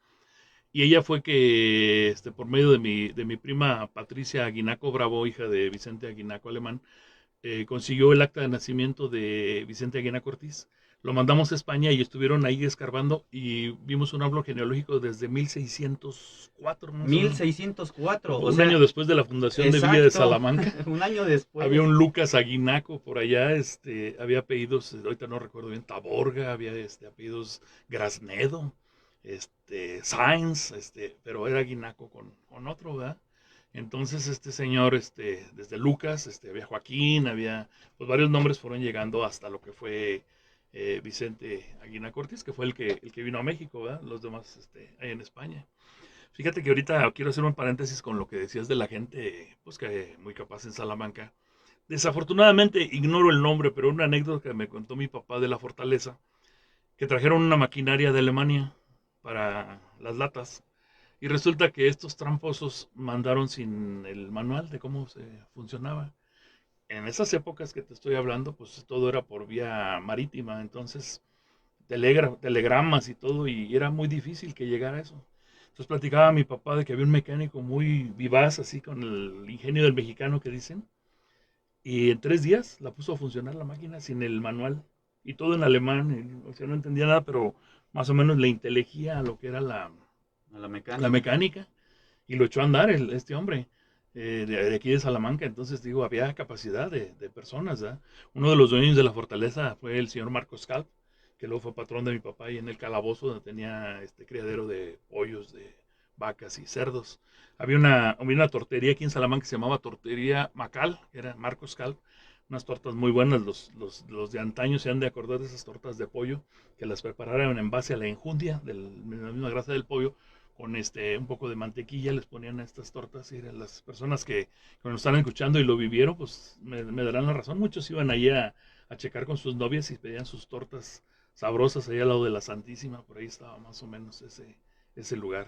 Y ella fue que, por medio de mi prima Patricia Aguinaco Bravo, hija de Vicente Aguinaco Alemán, consiguió el acta de nacimiento de Vicente Aguinaco Ortiz. Lo mandamos a España y estuvieron ahí escarbando y vimos un árbol genealógico desde 1604, más o menos. 1604, o Un año sea, después de la fundación de Villa de exacto, Salamanca. un año después. Había un Lucas Aguinaco por allá, había apellidos, ahorita no recuerdo bien, Taborga, había apellidos Grasnedo, Sainz, pero era Aguinaco con otro, ¿verdad? Entonces este señor, desde Lucas, había Joaquín, había, pues varios nombres fueron llegando hasta lo que fue Vicente Aguinaco Ortiz, que fue el que vino a México, ¿verdad? Los demás, ahí en España. Fíjate que ahorita quiero hacer un paréntesis con lo que decías de la gente, pues que muy capaz en Salamanca. Desafortunadamente ignoro el nombre, pero una anécdota que me contó mi papá de la Fortaleza, que trajeron una maquinaria de Alemania para las latas. Y resulta que estos tramposos mandaron sin el manual de cómo se funcionaba. En esas épocas que te estoy hablando, pues todo era por vía marítima, entonces telegramas y todo, y era muy difícil que llegara eso. Entonces platicaba a mi papá de que había un mecánico muy vivaz, así con el ingenio del mexicano que dicen, y en 3 días la puso a funcionar la máquina sin el manual, y todo en alemán, o sea, no entendía nada, pero más o menos le inteligía a lo que era A la la mecánica. mecánica, y lo echó a andar este hombre. De aquí de Salamanca, entonces digo, había capacidad de personas, ¿verdad? Uno de los dueños de la fortaleza fue el señor Marcos Calp, que luego fue patrón de mi papá y en el calabozo donde tenía este criadero de pollos, de vacas y cerdos. Había una tortería aquí en Salamanca que se llamaba Tortería Macal, que era Marcos Calp, unas tortas muy buenas, los de antaño se han de acordar de esas tortas de pollo, que las prepararon en base a la enjundia, de la misma grasa del pollo, con un poco de mantequilla, les ponían a estas tortas y las personas que nos están escuchando y lo vivieron, pues me darán la razón. Muchos iban ahí a checar con sus novias y pedían sus tortas sabrosas ahí al lado de la Santísima, por ahí estaba más o menos ese lugar.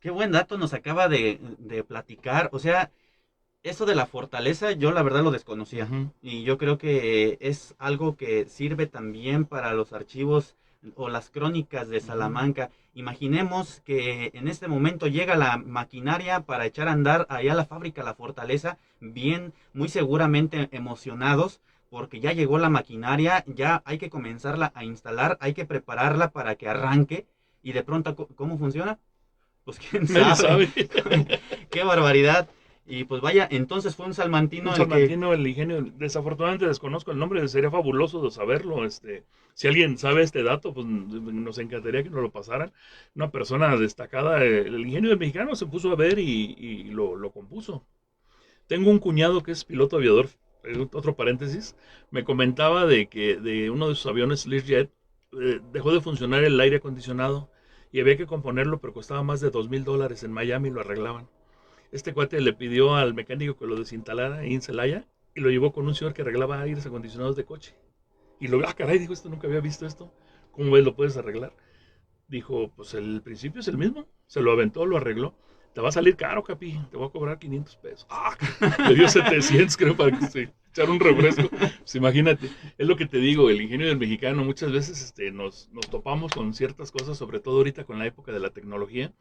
Qué buen dato nos acaba de platicar. O sea, eso de la fortaleza yo la verdad lo desconocía. Ujú, Y yo creo que es algo que sirve también para los archivos o las crónicas de ujú, Salamanca. Imaginemos que en este momento llega la maquinaria para echar a andar allá a la fábrica La Fortaleza, bien, muy seguramente emocionados, porque ya llegó la maquinaria, ya hay que comenzarla a instalar, hay que prepararla para que arranque. Y de pronto, ¿cómo funciona? Pues quién nadie sabe. sabe. Qué barbaridad. Y pues vaya, entonces fue un Un salmantino el que... salmantino, el ingenio, desafortunadamente desconozco el nombre, sería fabuloso de saberlo. Si alguien sabe este dato, pues nos encantaría que nos lo pasaran. Una persona destacada, el ingenio del mexicano se puso a ver y lo compuso. Tengo un cuñado que es piloto aviador, otro paréntesis, me comentaba de que de uno de sus aviones Learjet dejó de funcionar el aire acondicionado y había que componerlo, pero costaba más de $2,000 en Miami, lo arreglaban. Este cuate le pidió al mecánico que lo desinstalara ahí en Celaya y lo llevó con un señor que arreglaba aires acondicionados de coche. Y caray, dijo, esto nunca había visto esto. ¿Cómo ves, lo puedes arreglar? Dijo, pues el principio es el mismo. Se lo aventó, lo arregló. Te va a salir caro, Capi. Te voy a cobrar $500. Ah, le dio 700, creo, para que se echara un refresco. Pues imagínate, es lo que te digo, el ingenio del mexicano. Muchas veces nos topamos con ciertas cosas, sobre todo ahorita con la época de la tecnología,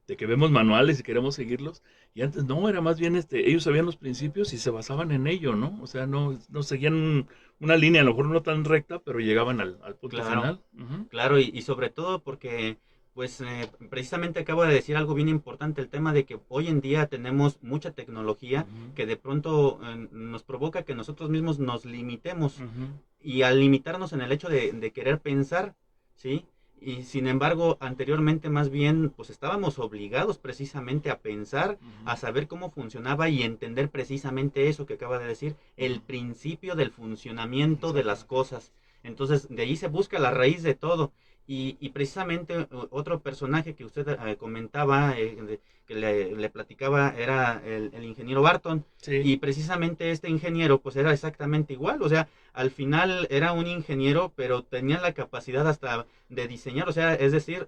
de que vemos manuales y queremos seguirlos. Y antes no, era más bien ellos sabían los principios y se basaban en ello, ¿no? O sea, no seguían una línea, a lo mejor no tan recta, pero llegaban al punto Claro, final. Ujú, claro, y sobre todo porque, pues precisamente acabo de decir algo bien importante, el tema de que hoy en día tenemos mucha tecnología ujú, que de pronto nos provoca que nosotros mismos nos limitemos. ujú, Y al limitarnos en el hecho de querer pensar, ¿sí? Y sin embargo, anteriormente más bien, pues estábamos obligados precisamente a pensar, ujú, a saber cómo funcionaba y entender precisamente eso que acaba de decir, ujú. el principio del funcionamiento de las Exactamente. cosas. Entonces, de ahí se busca la raíz de todo. Y precisamente otro personaje que usted comentaba, que le platicaba, era el ingeniero Barton. Sí. Y precisamente este ingeniero, pues era exactamente igual. O sea, al final era un ingeniero, pero tenía la capacidad hasta de diseñar, o sea, es decir,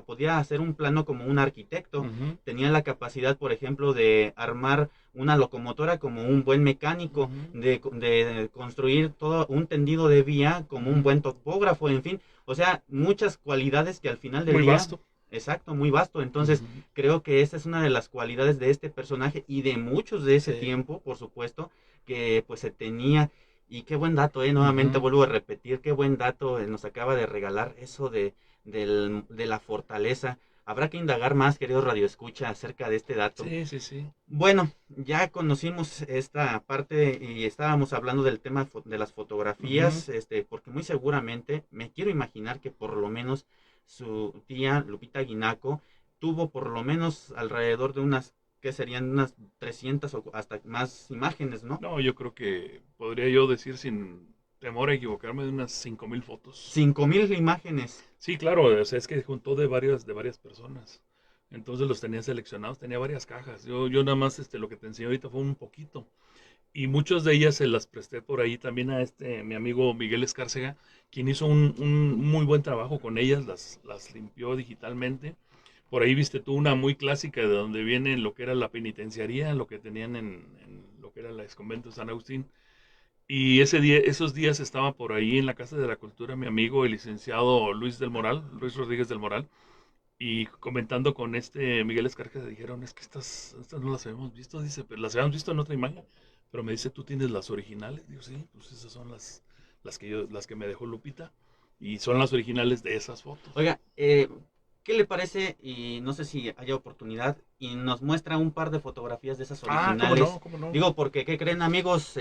podía hacer un plano como un arquitecto, Ujú, tenía la capacidad, por ejemplo, de armar una locomotora como un buen mecánico, ujú, de construir todo un tendido de vía como un ujú. buen topógrafo, en fin, o sea, muchas cualidades que al final del Muy día... vasto. Exacto, muy vasto. Entonces, Ujú. creo que esa es una de las cualidades de este personaje y de muchos de ese Sí. tiempo, por supuesto, que pues se tenía. Y qué buen dato, nuevamente Ujú. vuelvo a repetir, qué buen dato nos acaba de regalar eso de la fortaleza. Habrá que indagar más, querido Radio Escucha, acerca de este dato. Sí, sí, sí. Bueno, ya conocimos esta parte y estábamos hablando del tema de las Ujú. fotografías, porque muy seguramente me quiero imaginar que por lo menos su tía Lupita Guinaco tuvo por lo menos alrededor de unas, que serían unas 300 o hasta más imágenes, ¿no? No, yo creo que podría yo decir sin temor a equivocarme de unas 5,000 fotos. 5000 imágenes. Sí, claro, o sea, es que juntó de varias personas. Entonces los tenía seleccionados, tenía varias cajas. Yo nada más lo que te enseñé ahorita fue un poquito. Y muchas de ellas se las presté por ahí también a mi amigo Miguel Escárcega, quien hizo un muy buen trabajo con ellas, las limpió digitalmente. Por ahí viste tú una muy clásica de donde viene lo que era la penitenciaría, lo que tenían en lo que era el ex convento de San Agustín. Y esos días estaba por ahí en la Casa de la Cultura mi amigo, el licenciado Luis Rodríguez del Moral, Y comentando con Miguel Escarga, dijeron, es que estas no las habíamos visto, dice, pero las habíamos visto en otra imagen, pero me dice, ¿tú tienes las originales? Digo, sí, pues esas son las que me dejó Lupita, y son las originales de esas fotos. Oiga, ¿qué le parece? Y no sé si haya oportunidad y nos muestra un par de fotografías de esas ¿Cómo originales. no? ¿Cómo no? Digo, porque, ¿qué creen, amigos?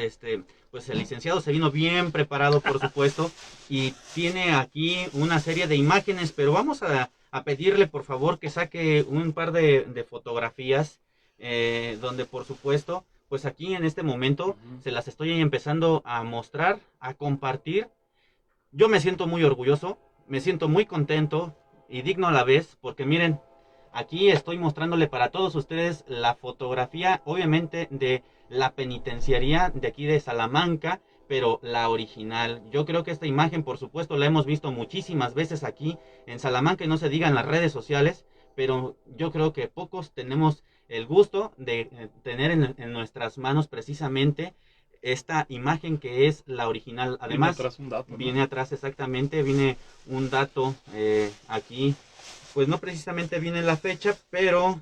Pues el licenciado se vino bien preparado, por supuesto, y tiene aquí una serie de imágenes, pero vamos a pedirle, por favor, que saque un par de fotografías, donde, por supuesto, pues aquí en este momento se las estoy empezando a mostrar, a compartir. Yo me siento muy orgulloso, me siento muy contento y digno a la vez, porque miren, aquí estoy mostrándole para todos ustedes la fotografía, obviamente, de la penitenciaría de aquí de Salamanca, pero la original. Yo creo que esta imagen, por supuesto, la hemos visto muchísimas veces aquí en Salamanca y no se diga en las redes sociales, pero yo creo que pocos tenemos el gusto de tener en nuestras manos precisamente esta imagen que es la original. Además, viene atrás un dato, ¿no? Viene atrás exactamente, viene un dato aquí, pues no precisamente viene la fecha, pero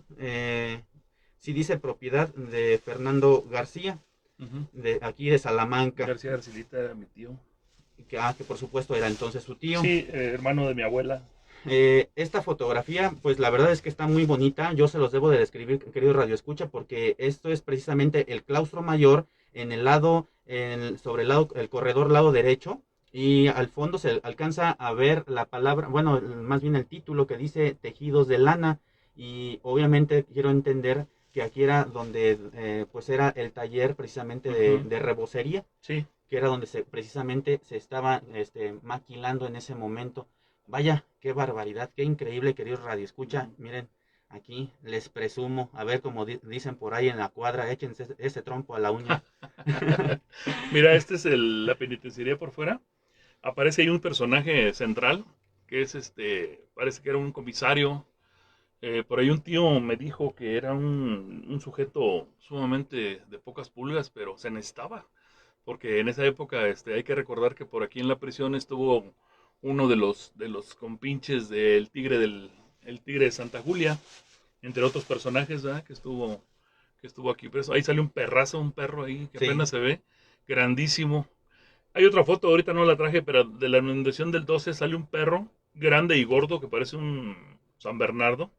sí dice propiedad de Fernando García, de aquí de Salamanca. García Garcilita era mi tío. Que por supuesto era entonces su tío. Sí, hermano de mi abuela. Esta fotografía, pues la verdad es que está muy bonita. Yo se los debo de describir, querido Radio Escucha, porque esto es precisamente el claustro mayor en el lado, sobre el corredor lado derecho. Y al fondo se alcanza a ver la palabra, bueno, más bien el título que dice tejidos de lana. Y obviamente quiero entender que aquí era donde, pues era el taller precisamente de rebocería. Sí. Que era donde precisamente se estaba maquilando en ese momento. Vaya, qué barbaridad, qué increíble, queridos Radio Escucha. Miren, aquí les presumo, a ver como dicen por ahí en la cuadra, échense ese trompo a la uña. Mira, esta es la penitenciaría por fuera. Aparece ahí un personaje central, que es parece que era un comisario. Por ahí un tío me dijo que era un sujeto sumamente de pocas pulgas, pero se necesitaba. Porque en esa época hay que recordar que por aquí en la prisión estuvo uno de los compinches del el tigre de Santa Julia, entre otros personajes, ¿verdad? Que estuvo aquí preso. Ahí sale un perrazo, un perro ahí que apenas se ve, grandísimo. Hay otra foto, ahorita no la traje, pero de la inundación del 12 sale un perro grande y gordo que parece un San Bernardo.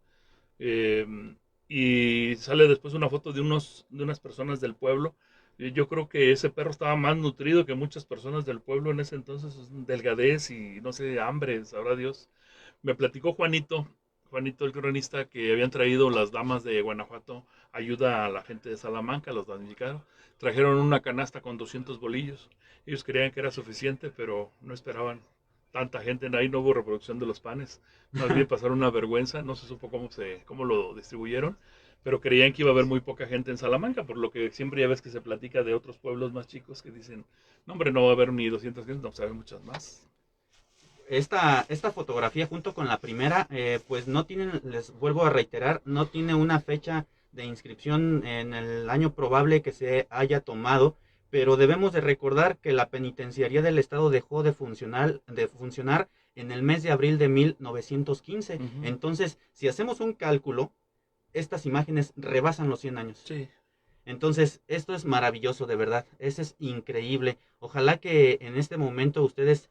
Y sale después una foto de unas personas del pueblo. Yo creo que ese perro estaba más nutrido que muchas personas del pueblo en ese entonces, delgadez y no sé, hambre, sabrá Dios. Me platicó Juanito el cronista, que habían traído las damas de Guanajuato ayuda a la gente de Salamanca, los damnificados. Trajeron una canasta con 200 bolillos. Ellos creían que era suficiente, pero no esperaban tanta gente. Ahí no hubo reproducción de los panes. Más bien pasaron una vergüenza, no se supo cómo lo distribuyeron, pero creían que iba a haber muy poca gente en Salamanca, por lo que siempre ya ves que se platica de otros pueblos más chicos que dicen, no hombre, no va a haber ni 200 gente, no, se va muchas más. Esta fotografía junto con la primera, pues no tienen, les vuelvo a reiterar, no tiene una fecha de inscripción en el año probable que se haya tomado, pero debemos de recordar que la penitenciaría del estado dejó de funcionar en el mes de abril de 1915. Entonces, si hacemos un cálculo, estas imágenes rebasan los 100 años. Sí. Entonces, esto es maravilloso, de verdad. Eso es increíble. Ojalá que en este momento ustedes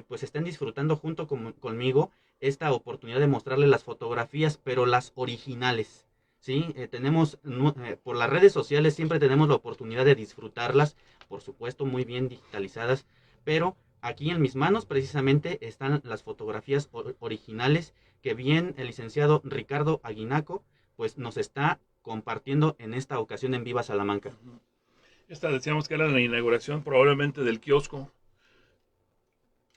pues estén disfrutando junto conmigo esta oportunidad de mostrarles las fotografías, pero las originales. ¿Sí? Tenemos, por las redes sociales siempre tenemos la oportunidad de disfrutarlas, por supuesto, muy bien digitalizadas, pero aquí en mis manos precisamente están las fotografías originales que bien el licenciado Ricardo Aguinaco pues nos está compartiendo en esta ocasión en Viva Salamanca. Esta decíamos que era la inauguración probablemente del kiosco.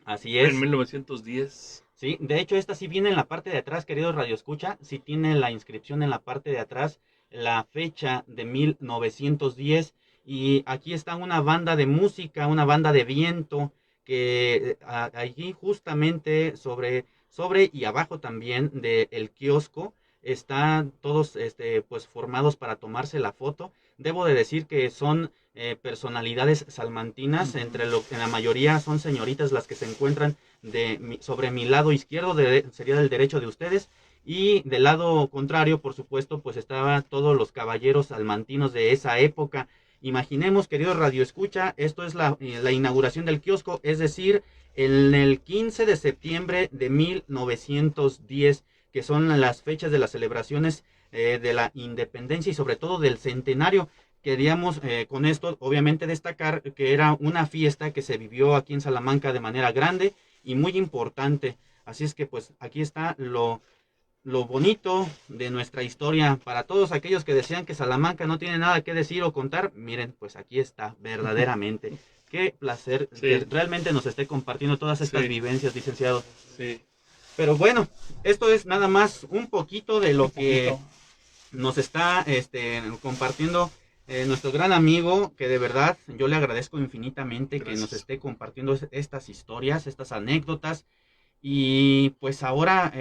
Así es. En 1910. Sí, de hecho esta sí viene en la parte de atrás, querido Radio Escucha, sí tiene la inscripción en la parte de atrás, la fecha de 1910, y aquí está una banda de música, una banda de viento, que allí justamente sobre y abajo también del kiosco, están todos pues formados para tomarse la foto. Debo de decir que son personalidades salmantinas, en la mayoría son señoritas las que se encuentran sobre mi lado izquierdo, sería del derecho de ustedes, Y del lado contrario, por supuesto, pues estaban todos los caballeros salmantinos de esa época. Imaginemos, querido Radio Escucha, esto es la inauguración del kiosco, es decir, en el 15 de septiembre de 1910, que son las fechas de las celebraciones de la independencia y sobre todo del centenario. Queríamos con esto, obviamente, destacar que era una fiesta que se vivió aquí en Salamanca de manera grande y muy importante. Así es que pues aquí está lo bonito de nuestra historia. Para todos aquellos que decían que Salamanca no tiene nada que decir o contar, miren, pues aquí está, verdaderamente. Qué placer que Sí, realmente nos esté compartiendo todas estas sí, vivencias, licenciado. sí, Pero bueno, esto es nada más un poquito de un lo que poquito. nos está compartiendo nuestro gran amigo, que de verdad yo le agradezco infinitamente que nos Gracias. esté compartiendo estas historias, estas anécdotas. Y pues ahora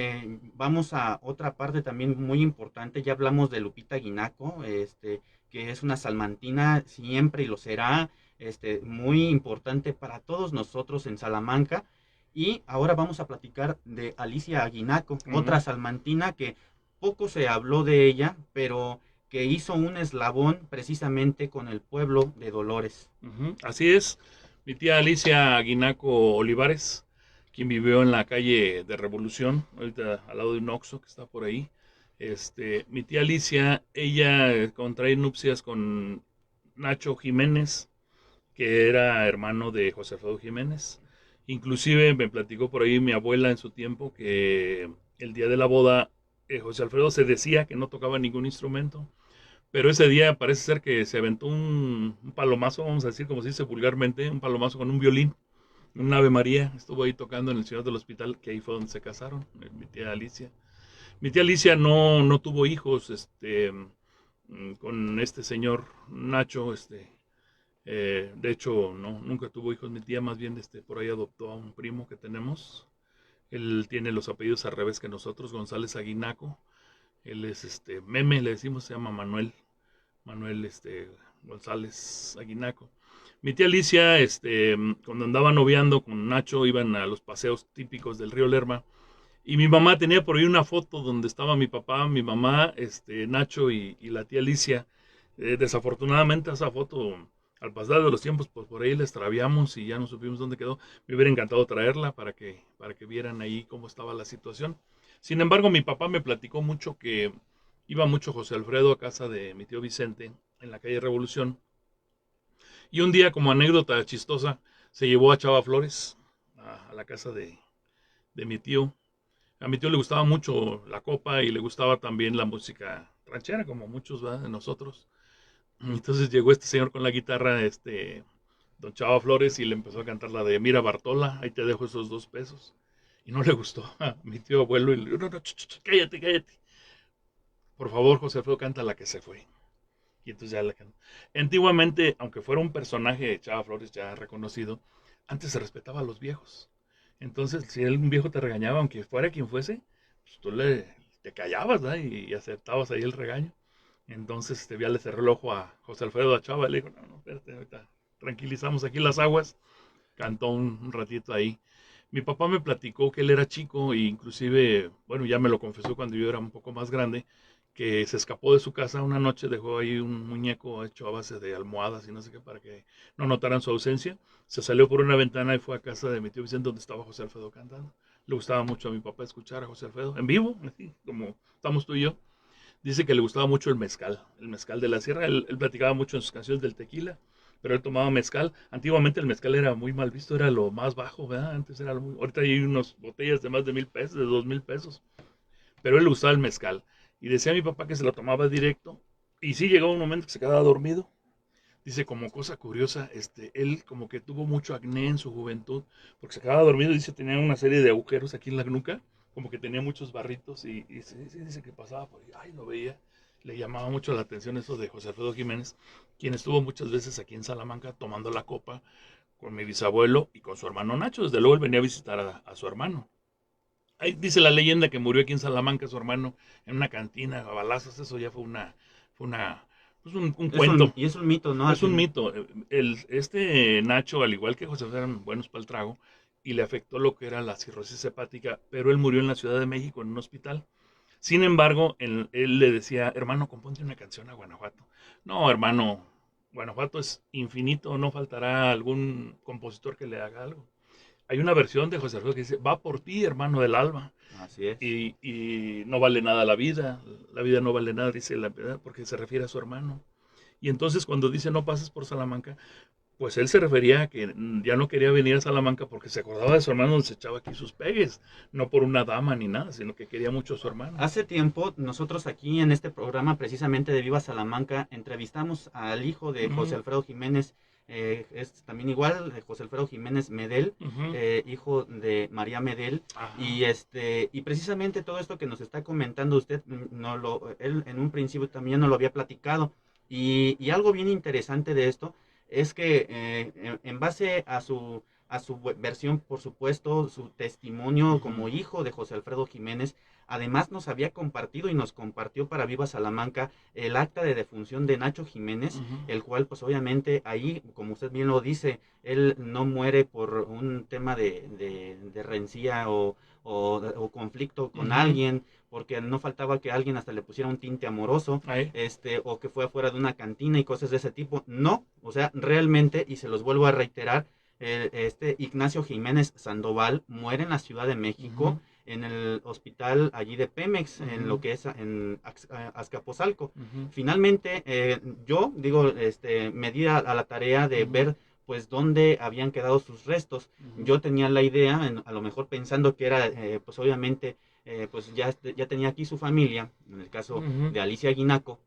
vamos a otra parte también muy importante. Ya hablamos de Lupita Guinaco, que es una salmantina siempre y lo será, muy importante para todos nosotros en Salamanca. Y ahora vamos a platicar de Alicia Aguinaco, Ujú, otra salmantina que poco se habló de ella, pero que hizo un eslabón precisamente con el pueblo de Dolores. ujú. Así es. Mi tía Alicia Aguinaco Olivares, quien vivió en la calle de Revolución, ahorita al lado de un Oxxo que está por ahí. Mi tía Alicia, ella contrae nupcias con Nacho Jiménez, que era hermano de José Alfredo Jiménez. Inclusive me platicó por ahí mi abuela en su tiempo que el día de la boda José Alfredo se decía que no tocaba ningún instrumento, pero ese día parece ser que se aventó un palomazo, vamos a decir como se dice vulgarmente, un palomazo con un violín, un Ave María, estuvo ahí tocando en el Ciudad del Hospital, que ahí fue donde se casaron, mi tía Alicia. Mi tía Alicia no tuvo hijos con este señor Nacho, de hecho, no, nunca tuvo hijos mi tía, más bien por ahí adoptó a un primo que tenemos. Él tiene los apellidos al revés que nosotros, González Aguinaco. Él es Meme, le decimos, se llama Manuel González Aguinaco. Mi tía Alicia, cuando andaba noviando con Nacho, iban a los paseos típicos del río Lerma. Y mi mamá tenía por ahí una foto donde estaba mi papá, mi mamá, Nacho y la tía Alicia. Desafortunadamente esa foto, al pasar de los tiempos, pues por ahí la extraviamos y ya no supimos dónde quedó. Me hubiera encantado traerla para que vieran ahí cómo estaba la situación. Sin embargo, mi papá me platicó mucho que iba mucho José Alfredo a casa de mi tío Vicente en la calle Revolución. Y un día, como anécdota chistosa, se llevó a Chava Flores a la casa de mi tío. A mi tío le gustaba mucho la copa y le gustaba también la música ranchera, como muchos de nosotros. Entonces llegó este señor con la guitarra, don Chava Flores, y le empezó a cantar la de Mira Bartola, ahí te dejo esos 2 pesos. Y no le gustó a mi tío abuelo y le dijo, no, no, cállate, cállate. Por favor, José Alfredo, canta la que se fue. Y entonces ya la cantó. Antiguamente, aunque fuera un personaje, Chava Flores ya reconocido, antes se respetaba a los viejos. Entonces, si un viejo te regañaba, aunque fuera quien fuese, pues tú te callabas, ¿no? Y aceptabas ahí el regaño. Entonces, ya le cerró el ojo a José Alfredo a Chava, le dijo, no, no, espérate, ahorita tranquilizamos aquí las aguas. Cantó un ratito ahí. Mi papá me platicó que él era chico e inclusive, bueno, ya me lo confesó cuando yo era un poco más grande, que se escapó de su casa una noche, dejó ahí un muñeco hecho a base de almohadas y no sé qué para que no notaran su ausencia. Se salió por una ventana y fue a casa de mi tío Vicente donde estaba José Alfredo cantando. Le gustaba mucho a mi papá escuchar a José Alfredo en vivo, así como estamos tú y yo. Dice que le gustaba mucho el mezcal de la sierra. Él platicaba mucho en sus canciones del tequila, pero él tomaba mezcal. Antiguamente el mezcal era muy mal visto, era lo más bajo, ¿verdad? Antes era muy... Ahorita hay unas botellas de más de 1,000 pesos, de 2,000 pesos, pero él le gustaba el mezcal. Y decía a mi papá que se lo tomaba directo, y sí llegó un momento que se quedaba dormido. Dice, como cosa curiosa, él como que tuvo mucho acné en su juventud, porque se quedaba dormido, dice, tenía una serie de agujeros aquí en la nuca, como que tenía muchos barritos, y dice que pasaba por ahí, ay, lo veía, le llamaba mucho la atención eso de José Alfredo Jiménez, quien estuvo muchas veces aquí en Salamanca tomando la copa con mi bisabuelo y con su hermano Nacho, desde luego él venía a visitar a su hermano. Ahí dice la leyenda que murió aquí en Salamanca su hermano en una cantina a balazos, eso ya fue pues un cuento, Y es un mito, ¿no? Al es un fin. mito. Nacho, al igual que José, eran buenos para el trago y le afectó lo que era la cirrosis hepática, pero él murió en la Ciudad de México en un hospital. Sin embargo, él le decía, hermano, compónte una canción a Guanajuato. No, hermano, Guanajuato es infinito, no faltará algún compositor que le haga algo. Hay una versión de José Alfredo que dice, va por ti, hermano del alma. Así es. Y no vale nada la vida no vale nada, dice la verdad, porque se refiere a su hermano. Y entonces cuando dice no pases por Salamanca, pues él se refería a que ya no quería venir a Salamanca porque se acordaba de su hermano donde se echaba aquí sus pegues, no por una dama ni nada, sino que quería mucho a su hermano. Hace tiempo, nosotros aquí en este programa, precisamente de Viva Salamanca, entrevistamos al hijo de José Alfredo Jiménez, es también igual, de José Alfredo Jiménez Medel, hijo de María Medel, y precisamente todo esto que nos está comentando usted, él en un principio también nos lo había platicado, y algo bien interesante de esto es que en base a su versión, por supuesto, su testimonio como hijo de José Alfredo Jiménez, además nos había compartido y nos compartió para Viva Salamanca el acta de defunción de Nacho Jiménez, el cual pues obviamente ahí, como usted bien lo dice, él no muere por un tema de rencilla o conflicto con alguien, porque no faltaba que alguien hasta le pusiera un tinte amoroso, o que fue afuera de una cantina y cosas de ese tipo. No, o sea, realmente, y se los vuelvo a reiterar, Ignacio Jiménez Sandoval muere en la Ciudad de México, en el hospital allí de Pemex, en lo que es en Azcapotzalco. Finalmente, yo digo, me di a la tarea de ver pues dónde habían quedado sus restos. Yo tenía la idea, a lo mejor pensando que era, pues obviamente, pues ya tenía aquí su familia, en el caso de Alicia Guinaco,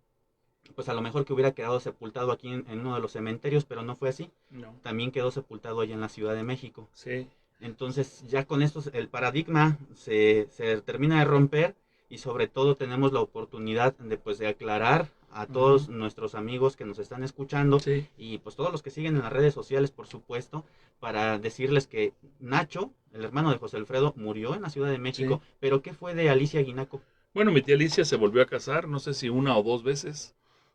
pues a lo mejor que hubiera quedado sepultado aquí en uno de los cementerios, pero no fue así. No. También quedó sepultado allá en la Ciudad de México. Sí. Entonces ya con esto el paradigma se termina de romper y sobre todo tenemos la oportunidad de aclarar a todos nuestros amigos que nos están escuchando y pues todos los que siguen en las redes sociales, por supuesto, para decirles que Nacho, el hermano de José Alfredo, murió en la Ciudad de México, pero ¿qué fue de Alicia Guinaco? Bueno, mi tía Alicia se volvió a casar, no sé si una o dos veces.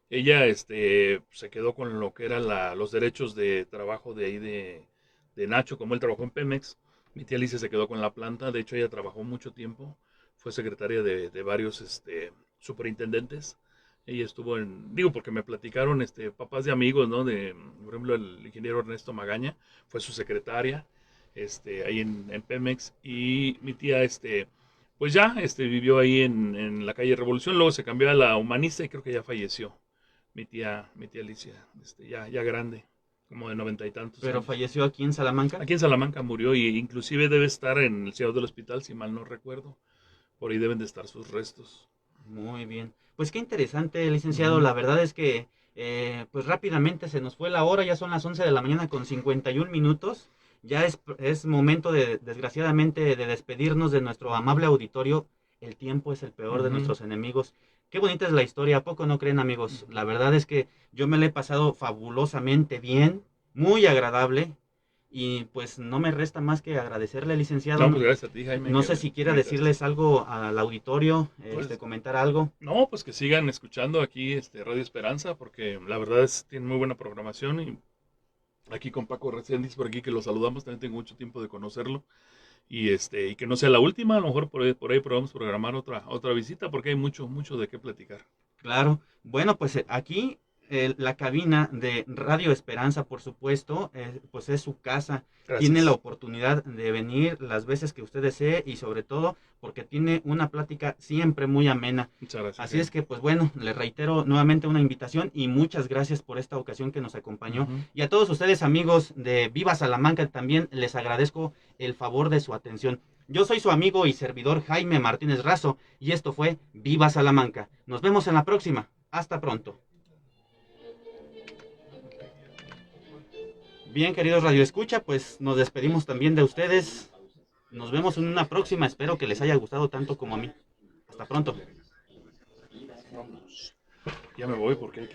Ella se quedó con lo que eran los derechos de trabajo de ahí de Nacho, como él trabajó en Pemex. Mi tía Alicia se quedó con la planta, de hecho ella trabajó mucho tiempo, fue secretaria de varios superintendentes. Ella estuvo porque me platicaron papás de amigos, ¿no? Por ejemplo, el ingeniero Ernesto Magaña fue su secretaria, ahí en Pemex. Y mi tía, pues ya, vivió ahí en la calle Revolución, luego se cambió a la Humanista y creo que ya falleció. Mi tía Alicia, ya grande, como de 90 y tantos ¿Pero años. falleció aquí en Salamanca? Aquí en Salamanca murió y inclusive debe estar en el Ciudad del Hospital, si mal no recuerdo. Por ahí deben de estar sus restos. Muy bien. Pues qué interesante, licenciado. La verdad es que, pues rápidamente se nos fue la hora, ya son las 11 de la mañana con 51 minutos. Ya es momento desgraciadamente, de despedirnos de nuestro amable auditorio. El tiempo es el peor de nuestros enemigos. Qué bonita es la historia, ¿a poco no creen, amigos? La verdad es que yo me la he pasado fabulosamente bien, muy agradable. Y pues no me resta más que agradecerle, licenciado. No, pues gracias a ti, Jaime. No sé si quiera decirles algo al auditorio, Pues, comentar algo. No, pues que sigan escuchando aquí Radio Esperanza, porque la verdad tiene muy buena programación. Y aquí con Paco Reséndiz, por aquí que lo saludamos, también tengo mucho tiempo de conocerlo. Y que no sea la última, a lo mejor por ahí podemos programar otra visita, porque hay mucho de qué platicar. Claro. Bueno, pues aquí la cabina de Radio Esperanza, por supuesto, pues es su casa. Gracias. Tiene la oportunidad de venir las veces que usted desee y sobre todo porque tiene una plática siempre muy amena. Muchas gracias. Así es que, pues bueno, le reitero nuevamente una invitación y muchas gracias por esta ocasión que nos acompañó. Y a todos ustedes, amigos de Viva Salamanca, también les agradezco el favor de su atención. Yo soy su amigo y servidor Jaime Martínez Razo y esto fue Viva Salamanca. Nos vemos en la próxima. Hasta pronto. Bien, queridos Radio Escucha, pues nos despedimos también de ustedes. Nos vemos en una próxima. Espero que les haya gustado tanto como a mí. Hasta pronto. Ya me voy porque hay que...